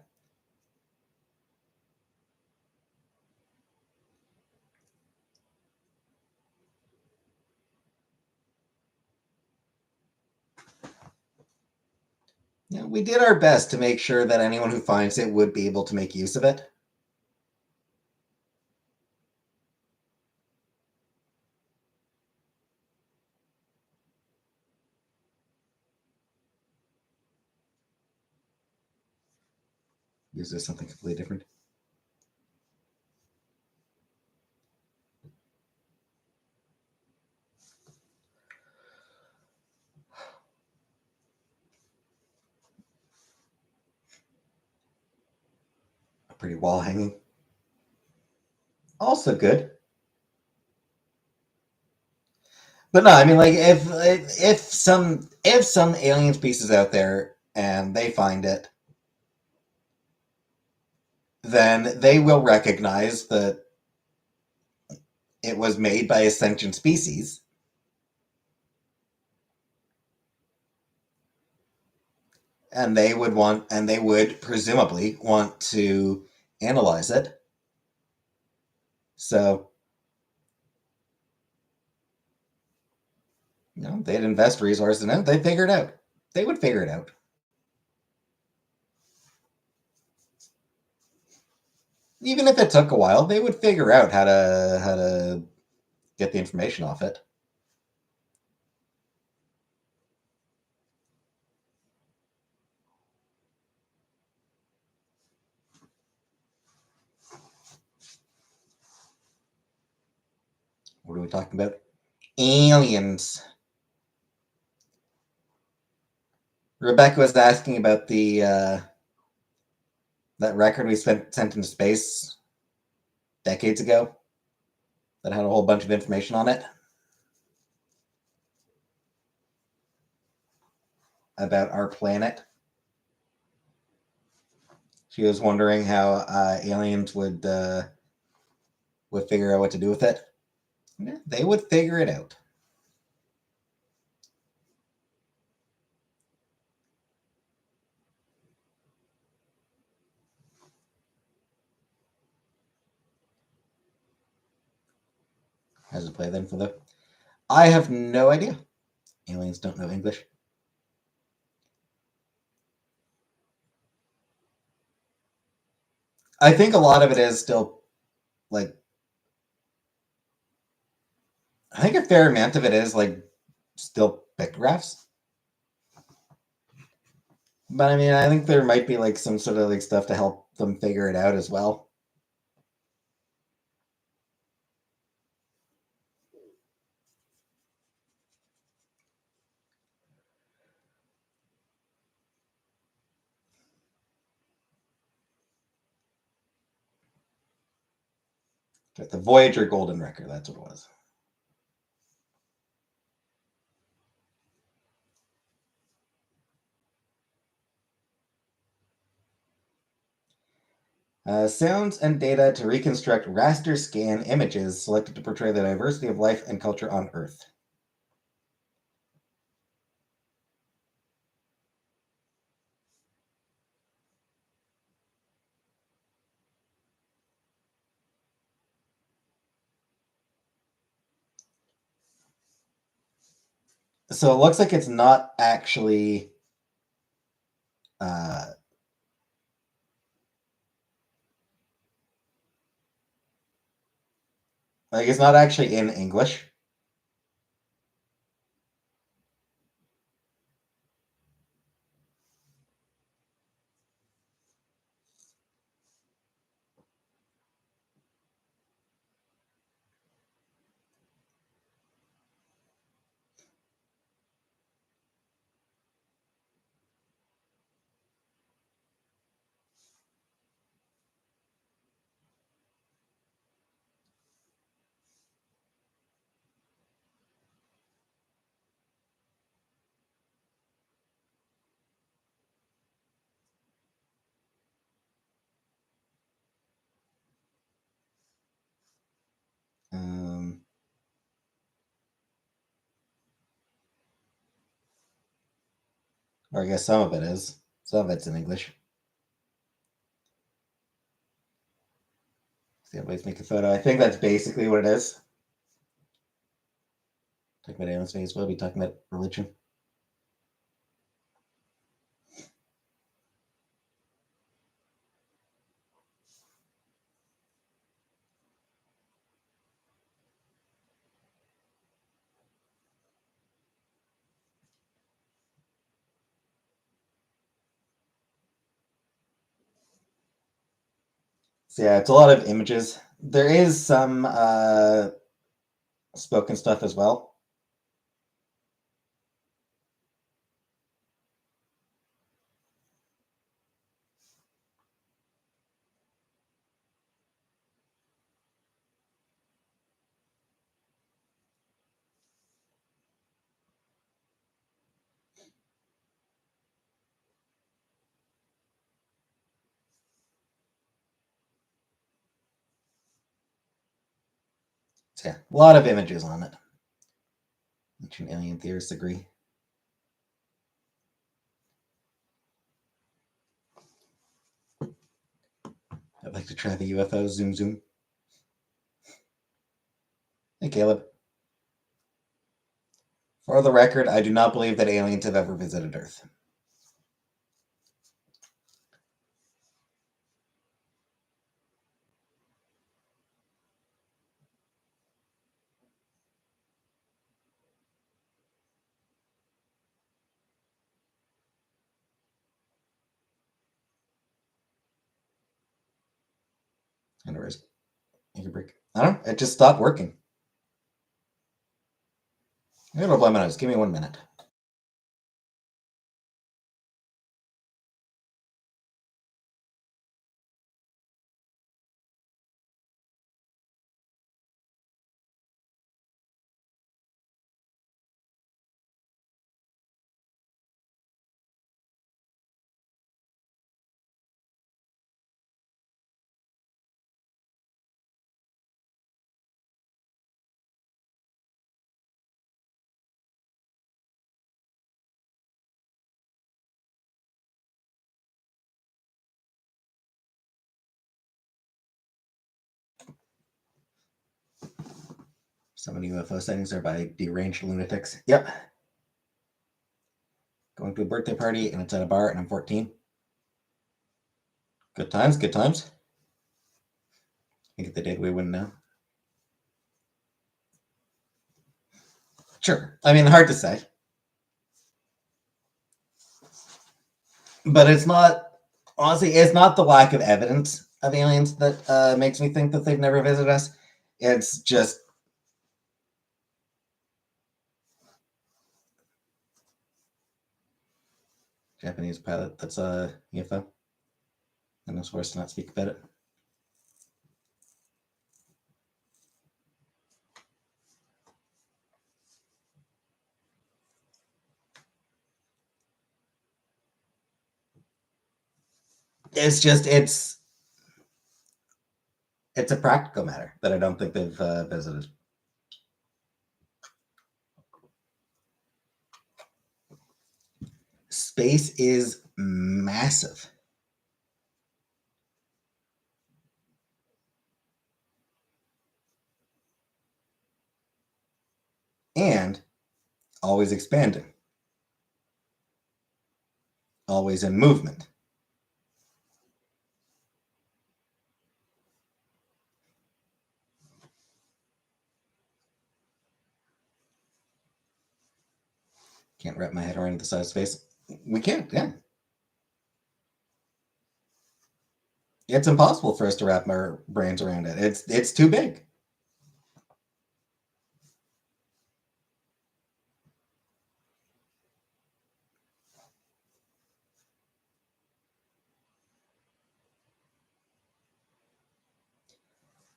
Yeah, we did our best to make sure that anyone who finds it would be able to make use of it. Use this something completely different. A pretty wall hanging. Also good. But no, I mean, like if some alien species out there and they find it, then they will recognize that it was made by a sentient species, and they would presumably want to analyze it. So, they'd invest resources in it. They'd figure it out. They would figure it out. Even if it took a while, they would figure out how to get the information off it. What are we talking about? Aliens. Rebecca was asking about the that record we sent into space decades ago that had a whole bunch of information on it about our planet. She was wondering how aliens would figure out what to do with it. Yeah, they would figure it out. How does it play then for the? I have no idea. Aliens don't know English. I think a lot of it is still like. I think a fair amount of it is like still pictographs. But I mean, I think there might be like some sort of like stuff to help them figure it out as well. But the Voyager Golden Record, that's what it was. Sounds and data to reconstruct raster scan images selected to portray the diversity of life and culture on Earth. So it looks like it's not actually uh, like it's not actually in English. Um, or I guess some of it is. Some of it's in English. See, everybody's making a photo. I think that's basically what it is. Talking about aliens, as well. Be talking about religion. So yeah, it's a lot of images. There is some spoken stuff as well. So yeah, a lot of images on it. Ancient alien theorists agree. I'd like to try the UFO. Zoom, zoom. Hey, Caleb. For the record, I do not believe that aliens have ever visited Earth. Anyways, take a break. I don't know. It just stopped working. I'm gonna blow my nose. Give me 1 minute. So many UFO sightings are by deranged lunatics. Yep. Going to a birthday party and it's at a bar and I'm 14. Good times, good times. I think if they did, we wouldn't know. Sure. I mean, hard to say. But it's not, honestly, it's not the lack of evidence of aliens that makes me think that they've never visited us. It's just Japanese pilot that's a UFO. And was forced to not speak about it. It's just it's a practical matter that I don't think they've visited. Space is massive. And always expanding. Always in movement. Can't wrap my head around the size of space. We can't, yeah. It's impossible for us to wrap our brains around it. It's too big.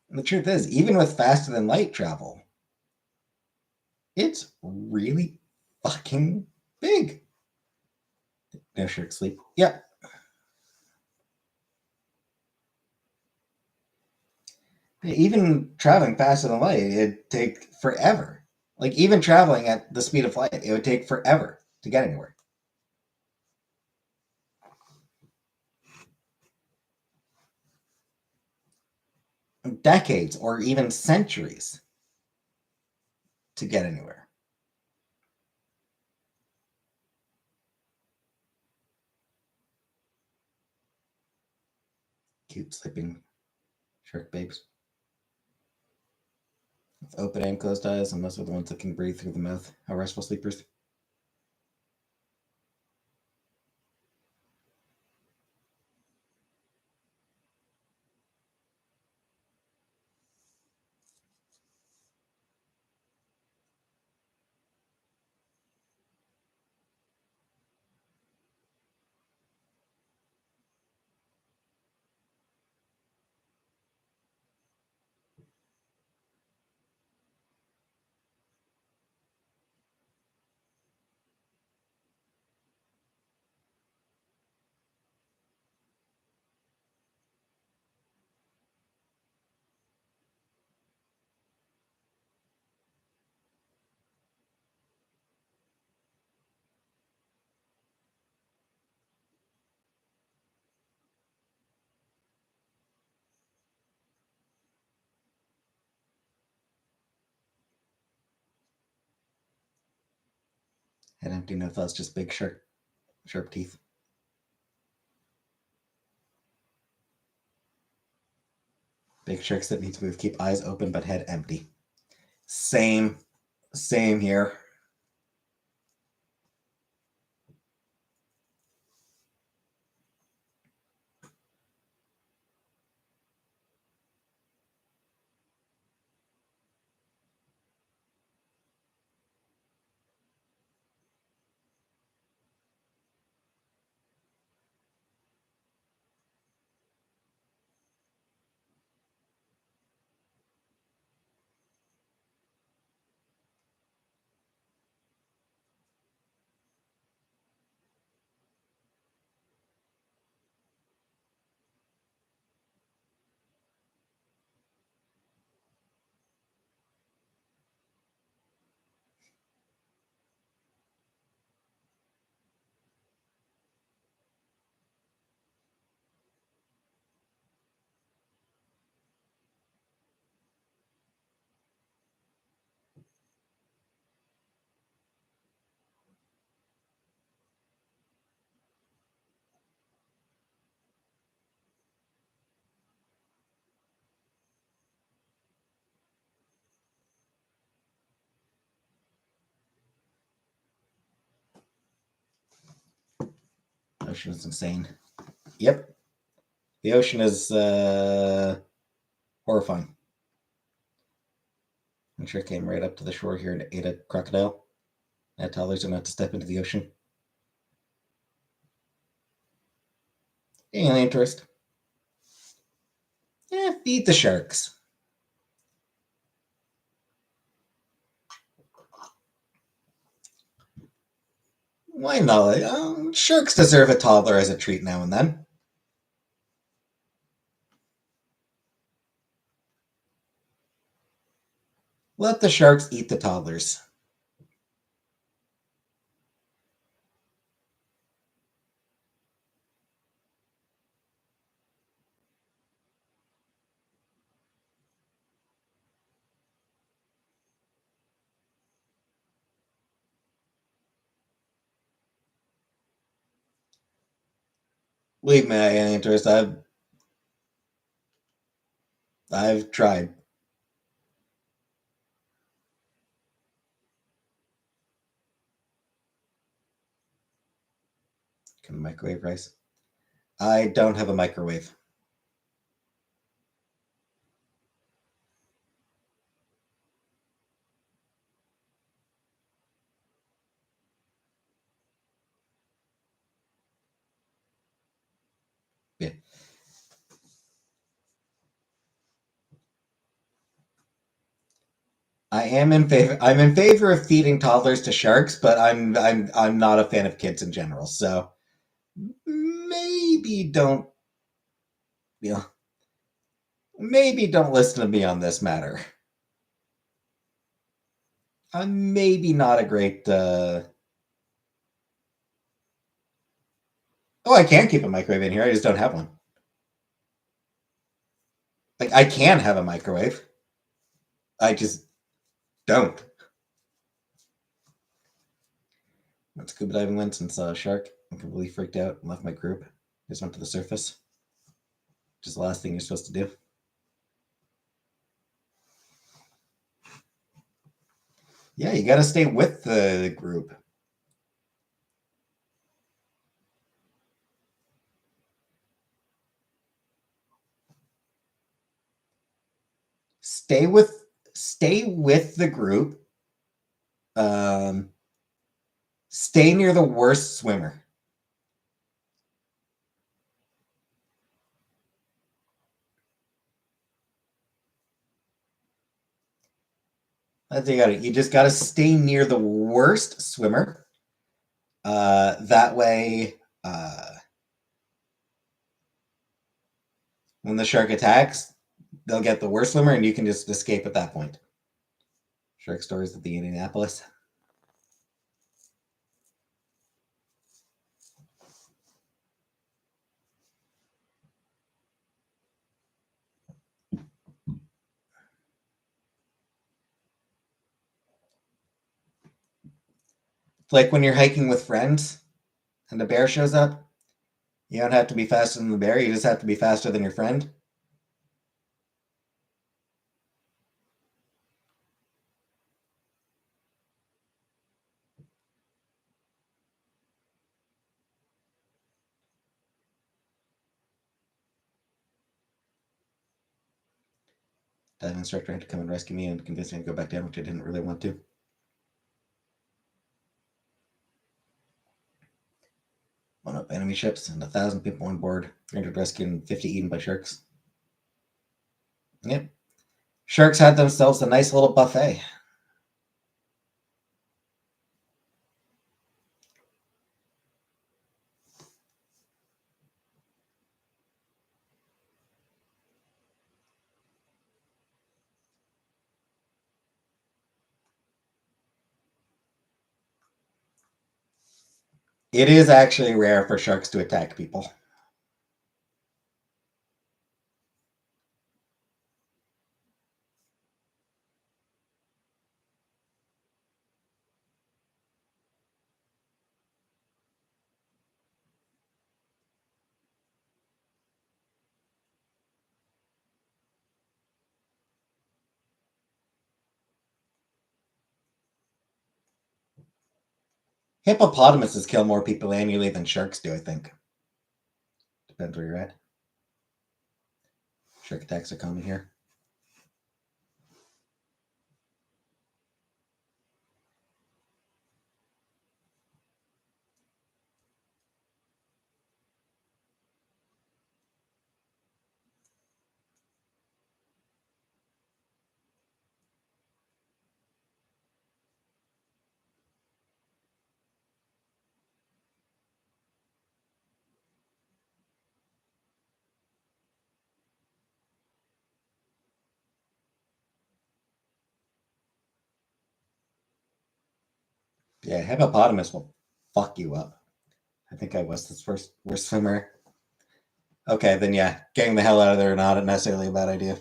And the truth is, even with faster than light travel, it's really fucking big. No shirt sleep. Yep. Even traveling faster than light, it'd take forever. Like even traveling at the speed of light, it would take forever to get anywhere. Decades or even centuries to get anywhere. Cute sleeping shark babes. With open and closed eyes, and most are the ones that can breathe through the mouth. How restful sleepers. Head empty, no thoughts, just big sharp teeth. Big sharks that need to move, keep eyes open but head empty. Same here. Ocean is insane. Yep. The ocean is horrifying. I'm sure it came right up to the shore here and ate a crocodile. Now toddlers are not to step into the ocean. Alien tourist. Feed the sharks. Why not? Sharks deserve a toddler as a treat now and then. Let the sharks eat the toddlers. Leave me alien tourist. I've tried. Can I microwave rice? I don't have a microwave. Yeah. I am in favor. I'm in favor of feeding toddlers to sharks, but I'm not a fan of kids in general. So maybe don't you know, maybe don't listen to me on this matter. I'm maybe not a great. Oh, I can keep a microwave in here. I just don't have one. Like I can have a microwave. I just don't. Went scuba diving once and saw a shark. I'm completely freaked out and left my group. Just went to the surface. Which is the last thing you're supposed to do. Yeah, you got to stay with the group. Stay with the group. Um, stay near the worst swimmer. That's you got. You just got to stay near the worst swimmer. That way, when the shark attacks, they'll get the worst swimmer, and you can just escape at that point. Shark stories at the Indianapolis. Like when you're hiking with friends and a bear shows up, you don't have to be faster than the bear, you just have to be faster than your friend. Dive instructor had to come and rescue me and convince me to go back down, which I didn't really want to. One up enemy ships and 1,000 people on board, 300 rescued and 50 eaten by sharks. Yep. Sharks had themselves a nice little buffet. It is actually rare for sharks to attack people. Hippopotamuses kill more people annually than sharks do, I think. Depends where you're at. Shark attacks are common here. Yeah, hippopotamus will fuck you up. I think I was this first worst swimmer. Okay, then yeah, getting the hell out of there not necessarily a bad idea.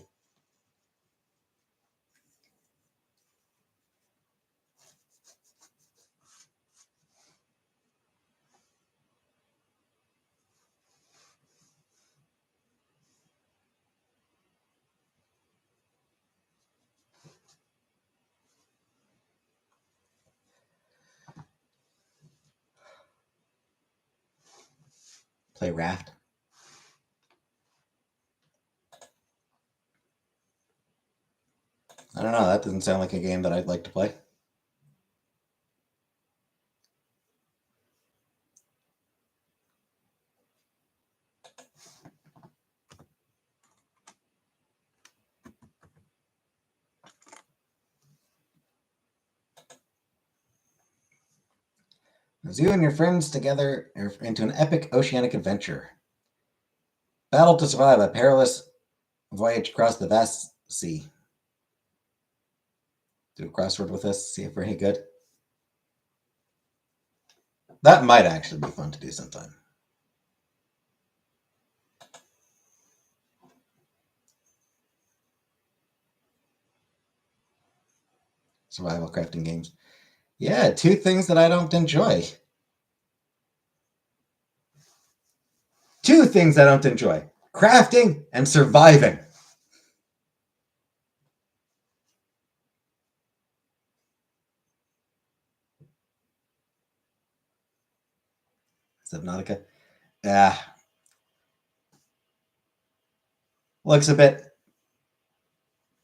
Play Raft. I don't know. That doesn't sound like a game that I'd like to play. As you and your friends together into an epic oceanic adventure. Battle to survive a perilous voyage across the vast sea. Do a crossword with us, see if we're any good. That might actually be fun to do sometime. Survival crafting games. Yeah, two things that I don't enjoy. Two things I don't enjoy. Crafting and surviving. Subnautica. Ah, looks a bit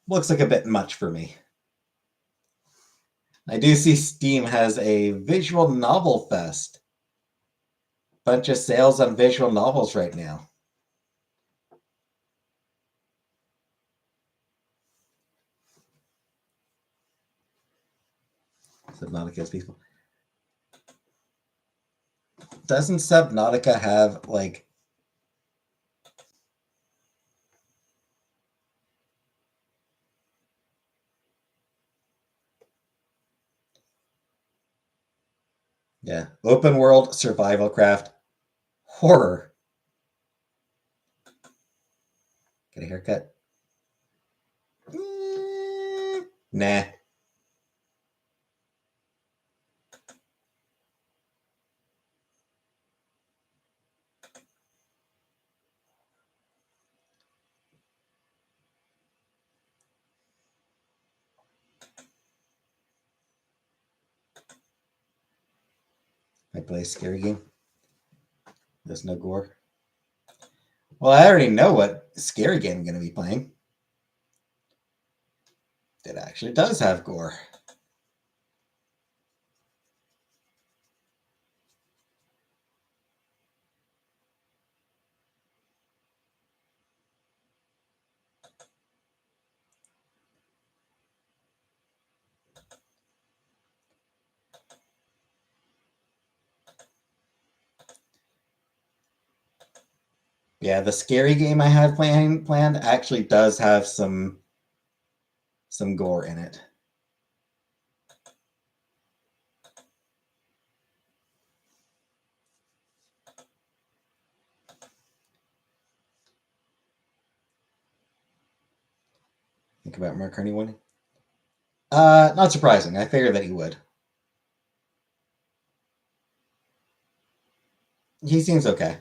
looks like a bit much for me. I do see Steam has a visual novel fest. Bunch of sales on visual novels right now. Subnautica is peaceful. Doesn't Subnautica have like yeah, open world survival craft horror? Get a haircut? Nah. I play a scary game. There's no gore. Well, I already know what scary game I'm going to be playing. It actually does have gore. Yeah, the scary game I had planned actually does have some gore in it. Think about Mark Carney winning. Not surprising. I figured that he would. He seems okay.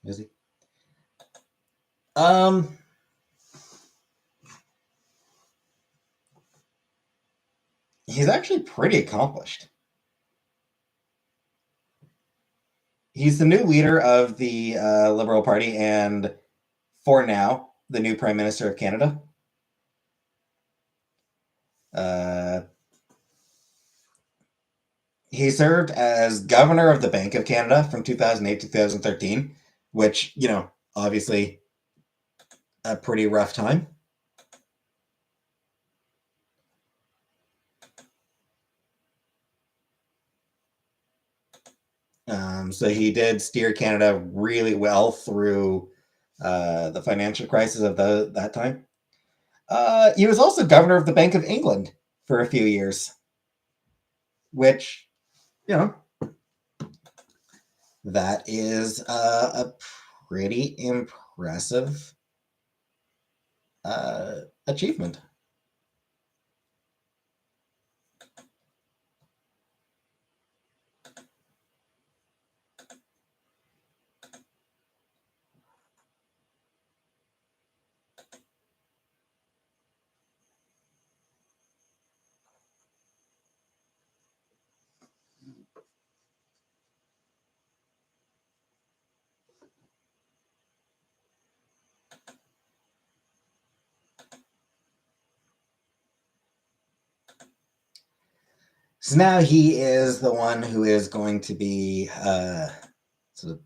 Is he? Um, he's actually pretty accomplished. He's the new leader of the Liberal Party and, for now, the new Prime Minister of Canada. Uh, he served as governor of the Bank of Canada from 2008 to 2013, which, obviously a pretty rough time. So he did steer Canada really well through the financial crisis of that time. He was also governor of the Bank of England for a few years, which, that is a pretty impressive achievement. So now he is the one who is going to be sort of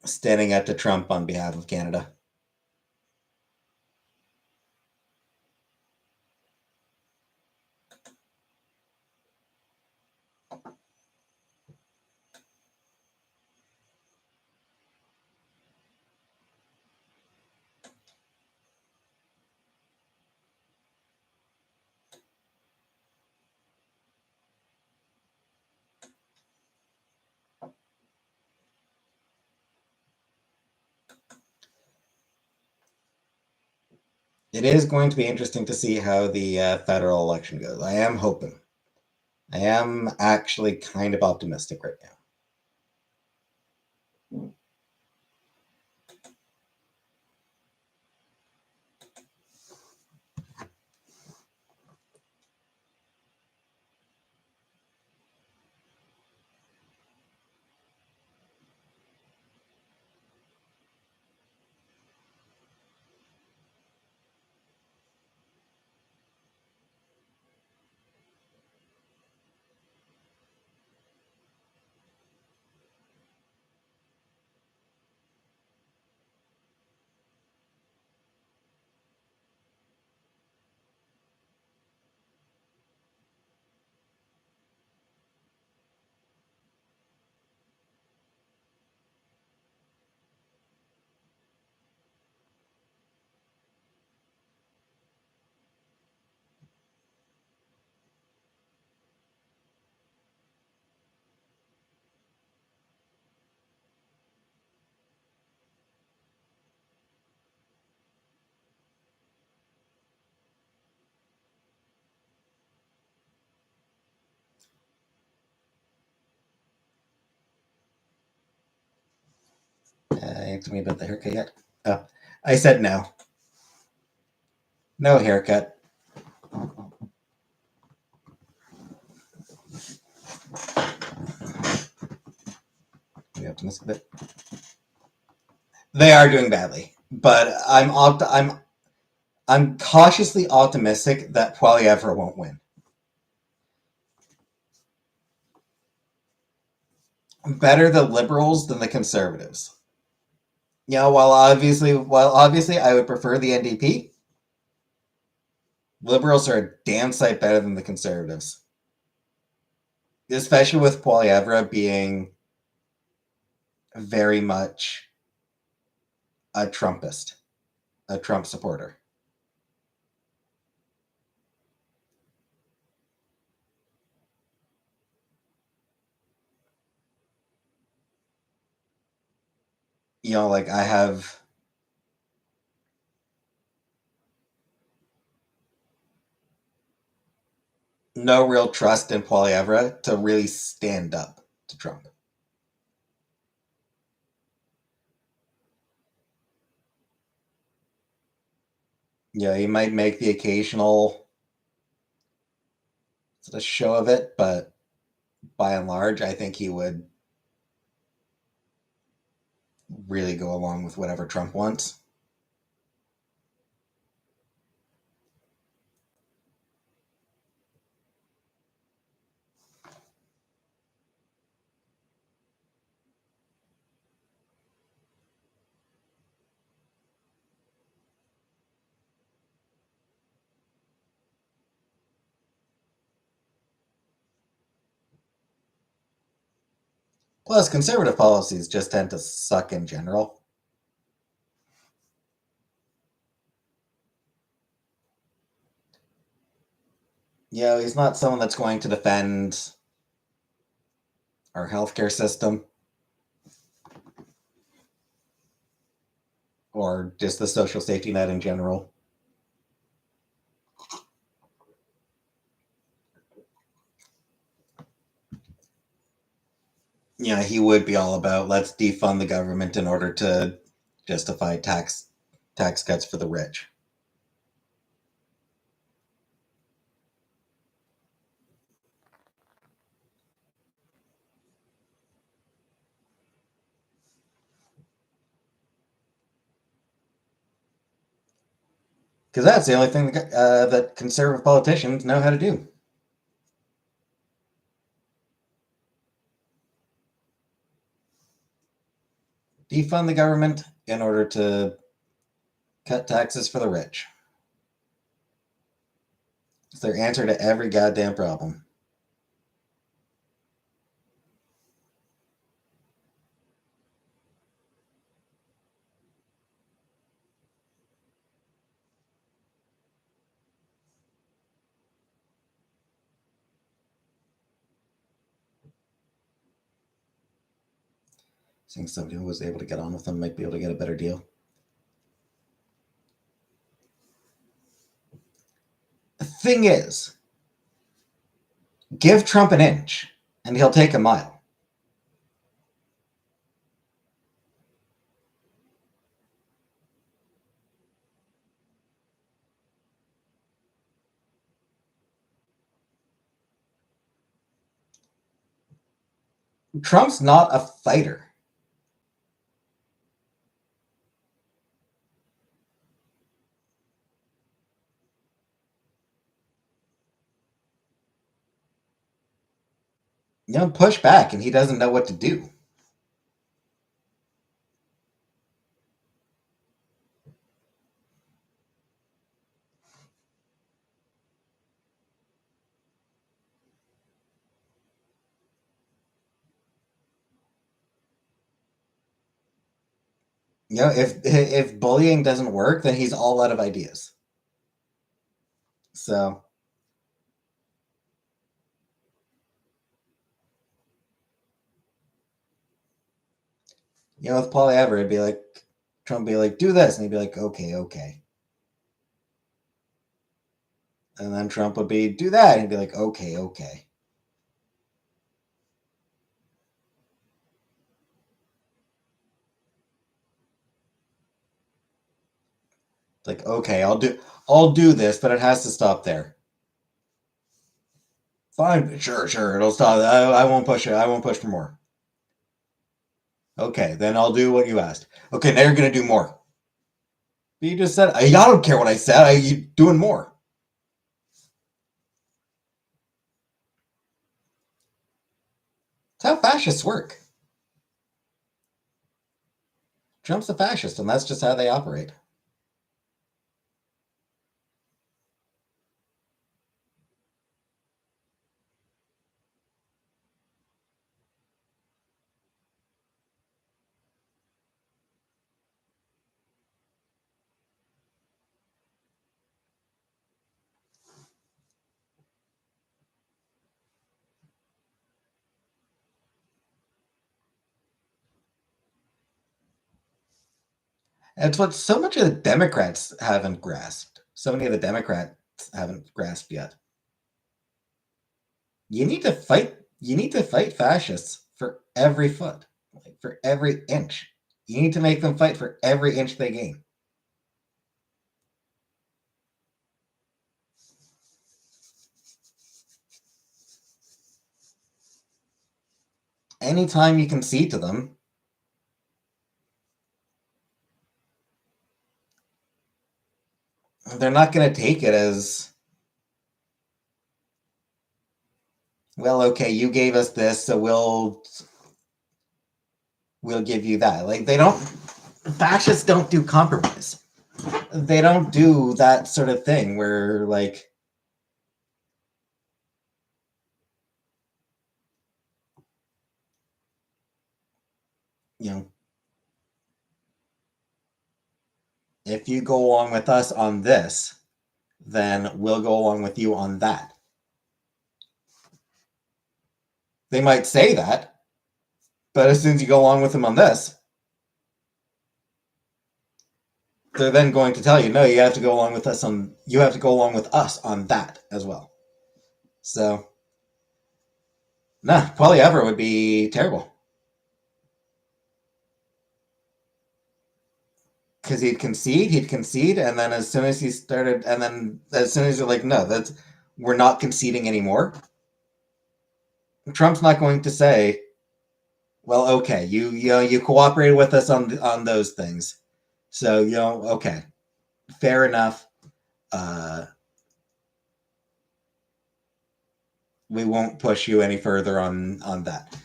standing up to Trump on behalf of Canada. It is going to be interesting to see how the federal election goes. I am hoping. I am actually kind of optimistic right now. saying to me about the haircut yet? Oh, I said no. No haircut. Are you optimistic a bit? They are doing badly, but I'm cautiously optimistic that Poilievre won't win. Better the Liberals than the Conservatives. You know, while obviously I would prefer the NDP, Liberals are a damn sight better than the Conservatives. Especially with Poilievre being very much a Trumpist, a Trump supporter. You know, like I have no real trust in Poilievre to really stand up to Trump. Yeah, he might make the occasional sort of show of it, but by and large, I think he would really go along with whatever Trump wants. Plus, conservative policies just tend to suck in general. You know, he's not someone that's going to defend our healthcare system or just the social safety net in general. Yeah, he would be all about let's defund the government in order to justify tax cuts for the rich. Because that's the only thing that conservative politicians know how to do. Defund the government in order to cut taxes for the rich. It's their answer to every goddamn problem. I think somebody who was able to get on with them might be able to get a better deal. The thing is, give Trump an inch and he'll take a mile. Trump's not a fighter. You know, push back and he doesn't know what to do. You know, if bullying doesn't work, then he's all out of ideas. So, you know, with Poilievre, it'd be like Trump would be like, do this, and he'd be like, okay, okay. And then Trump would be, do that, and he'd be like, okay, okay. Like, okay, I'll do this, but it has to stop there. Fine, sure, it'll stop. I won't push it. I won't push for more. Okay, then I'll do what you asked. Okay, now you're gonna do more. You just said I don't care what I said. You doing more. That's how fascists work. Trump's a fascist, and that's just how they operate. It's what so much of the Democrats haven't grasped. So many of the Democrats haven't grasped yet. You need to fight. You need to fight fascists for every foot, like for every inch. You need to make them fight for every inch they gain. Anytime you concede to them, they're not going to take it as, well, okay, you gave us this, so we'll give you that. Like, they don't, fascists don't do compromise. They don't do that sort of thing where, like, you know, if you go along with us on this, then we'll go along with you on that. They might say that, but as soon as you go along with them on this, they're then going to tell you, no, you have to go along with us on that as well. So, nah, Poilievre would be terrible. Because he'd concede, and then as soon as he started, and then as soon as you're like, no, we're not conceding anymore. Trump's not going to say, well, okay, you cooperated with us on those things, so okay, fair enough. We won't push you any further on that.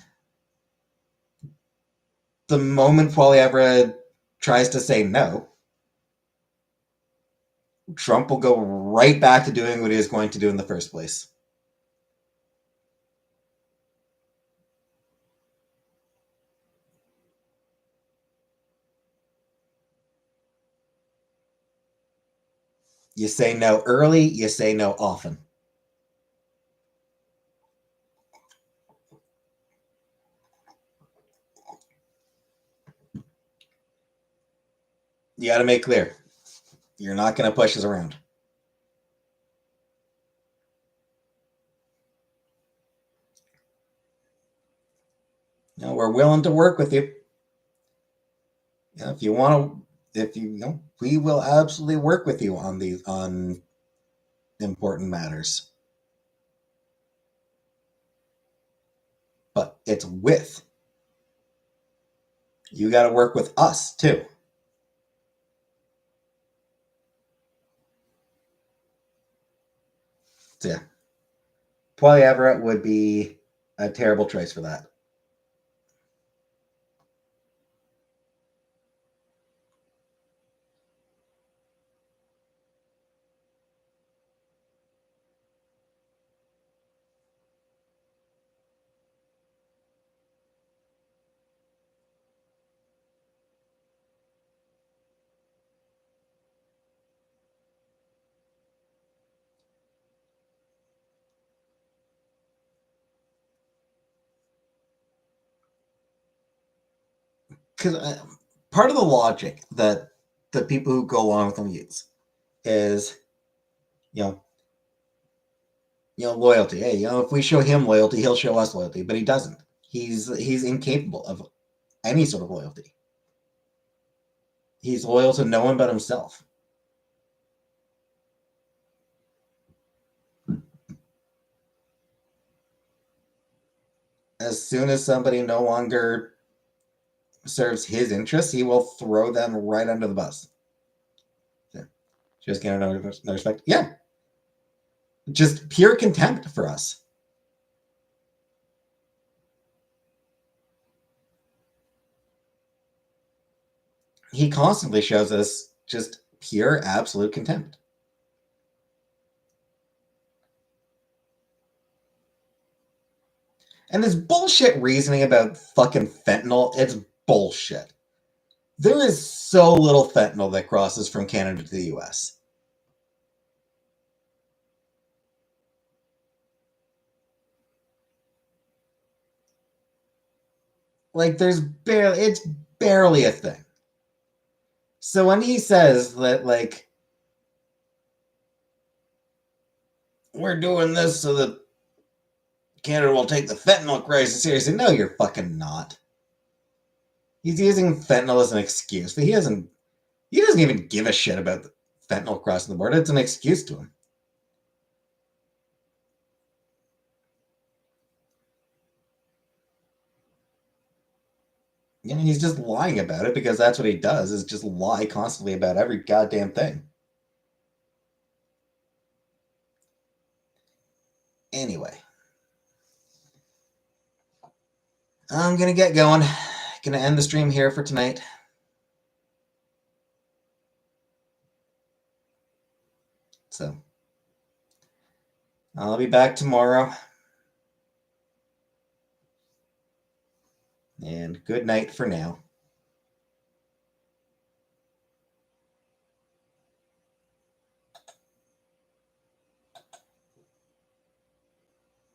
The moment Poilievre tries to say no, Trump will go right back to doing what he was going to do in the first place. You say no early, you say no often. You got to make clear you're not going to push us around. No, we're willing to work with you. If you want to, we will absolutely work with you on important matters. But it's with. You got to work with us too. So yeah, Poilievre would be a terrible choice for that. Because part of the logic that the people who go along with them use is, you know, loyalty. Hey, if we show him loyalty, he'll show us loyalty, but he doesn't. He's incapable of any sort of loyalty. He's loyal to no one but himself. as soon as somebody no longer serves his interests, he will throw them right under the bus. So, just get no respect. Yeah. Just pure contempt for us. He constantly shows us just pure, absolute contempt. And this bullshit reasoning about fucking fentanyl, it's bullshit. There is so little fentanyl that crosses from Canada to the US. Like, it's barely a thing. So when he says that, like, we're doing this so that Canada will take the fentanyl crisis seriously, no, you're fucking not. He's using fentanyl as an excuse, but he doesn't even give a shit about fentanyl crossing the border. It's an excuse to him. You know, he's just lying about it because that's what he does, is just lie constantly about every goddamn thing. Anyway. I'm gonna get going. Gonna end the stream here for tonight. So, I'll be back tomorrow. And good night for now.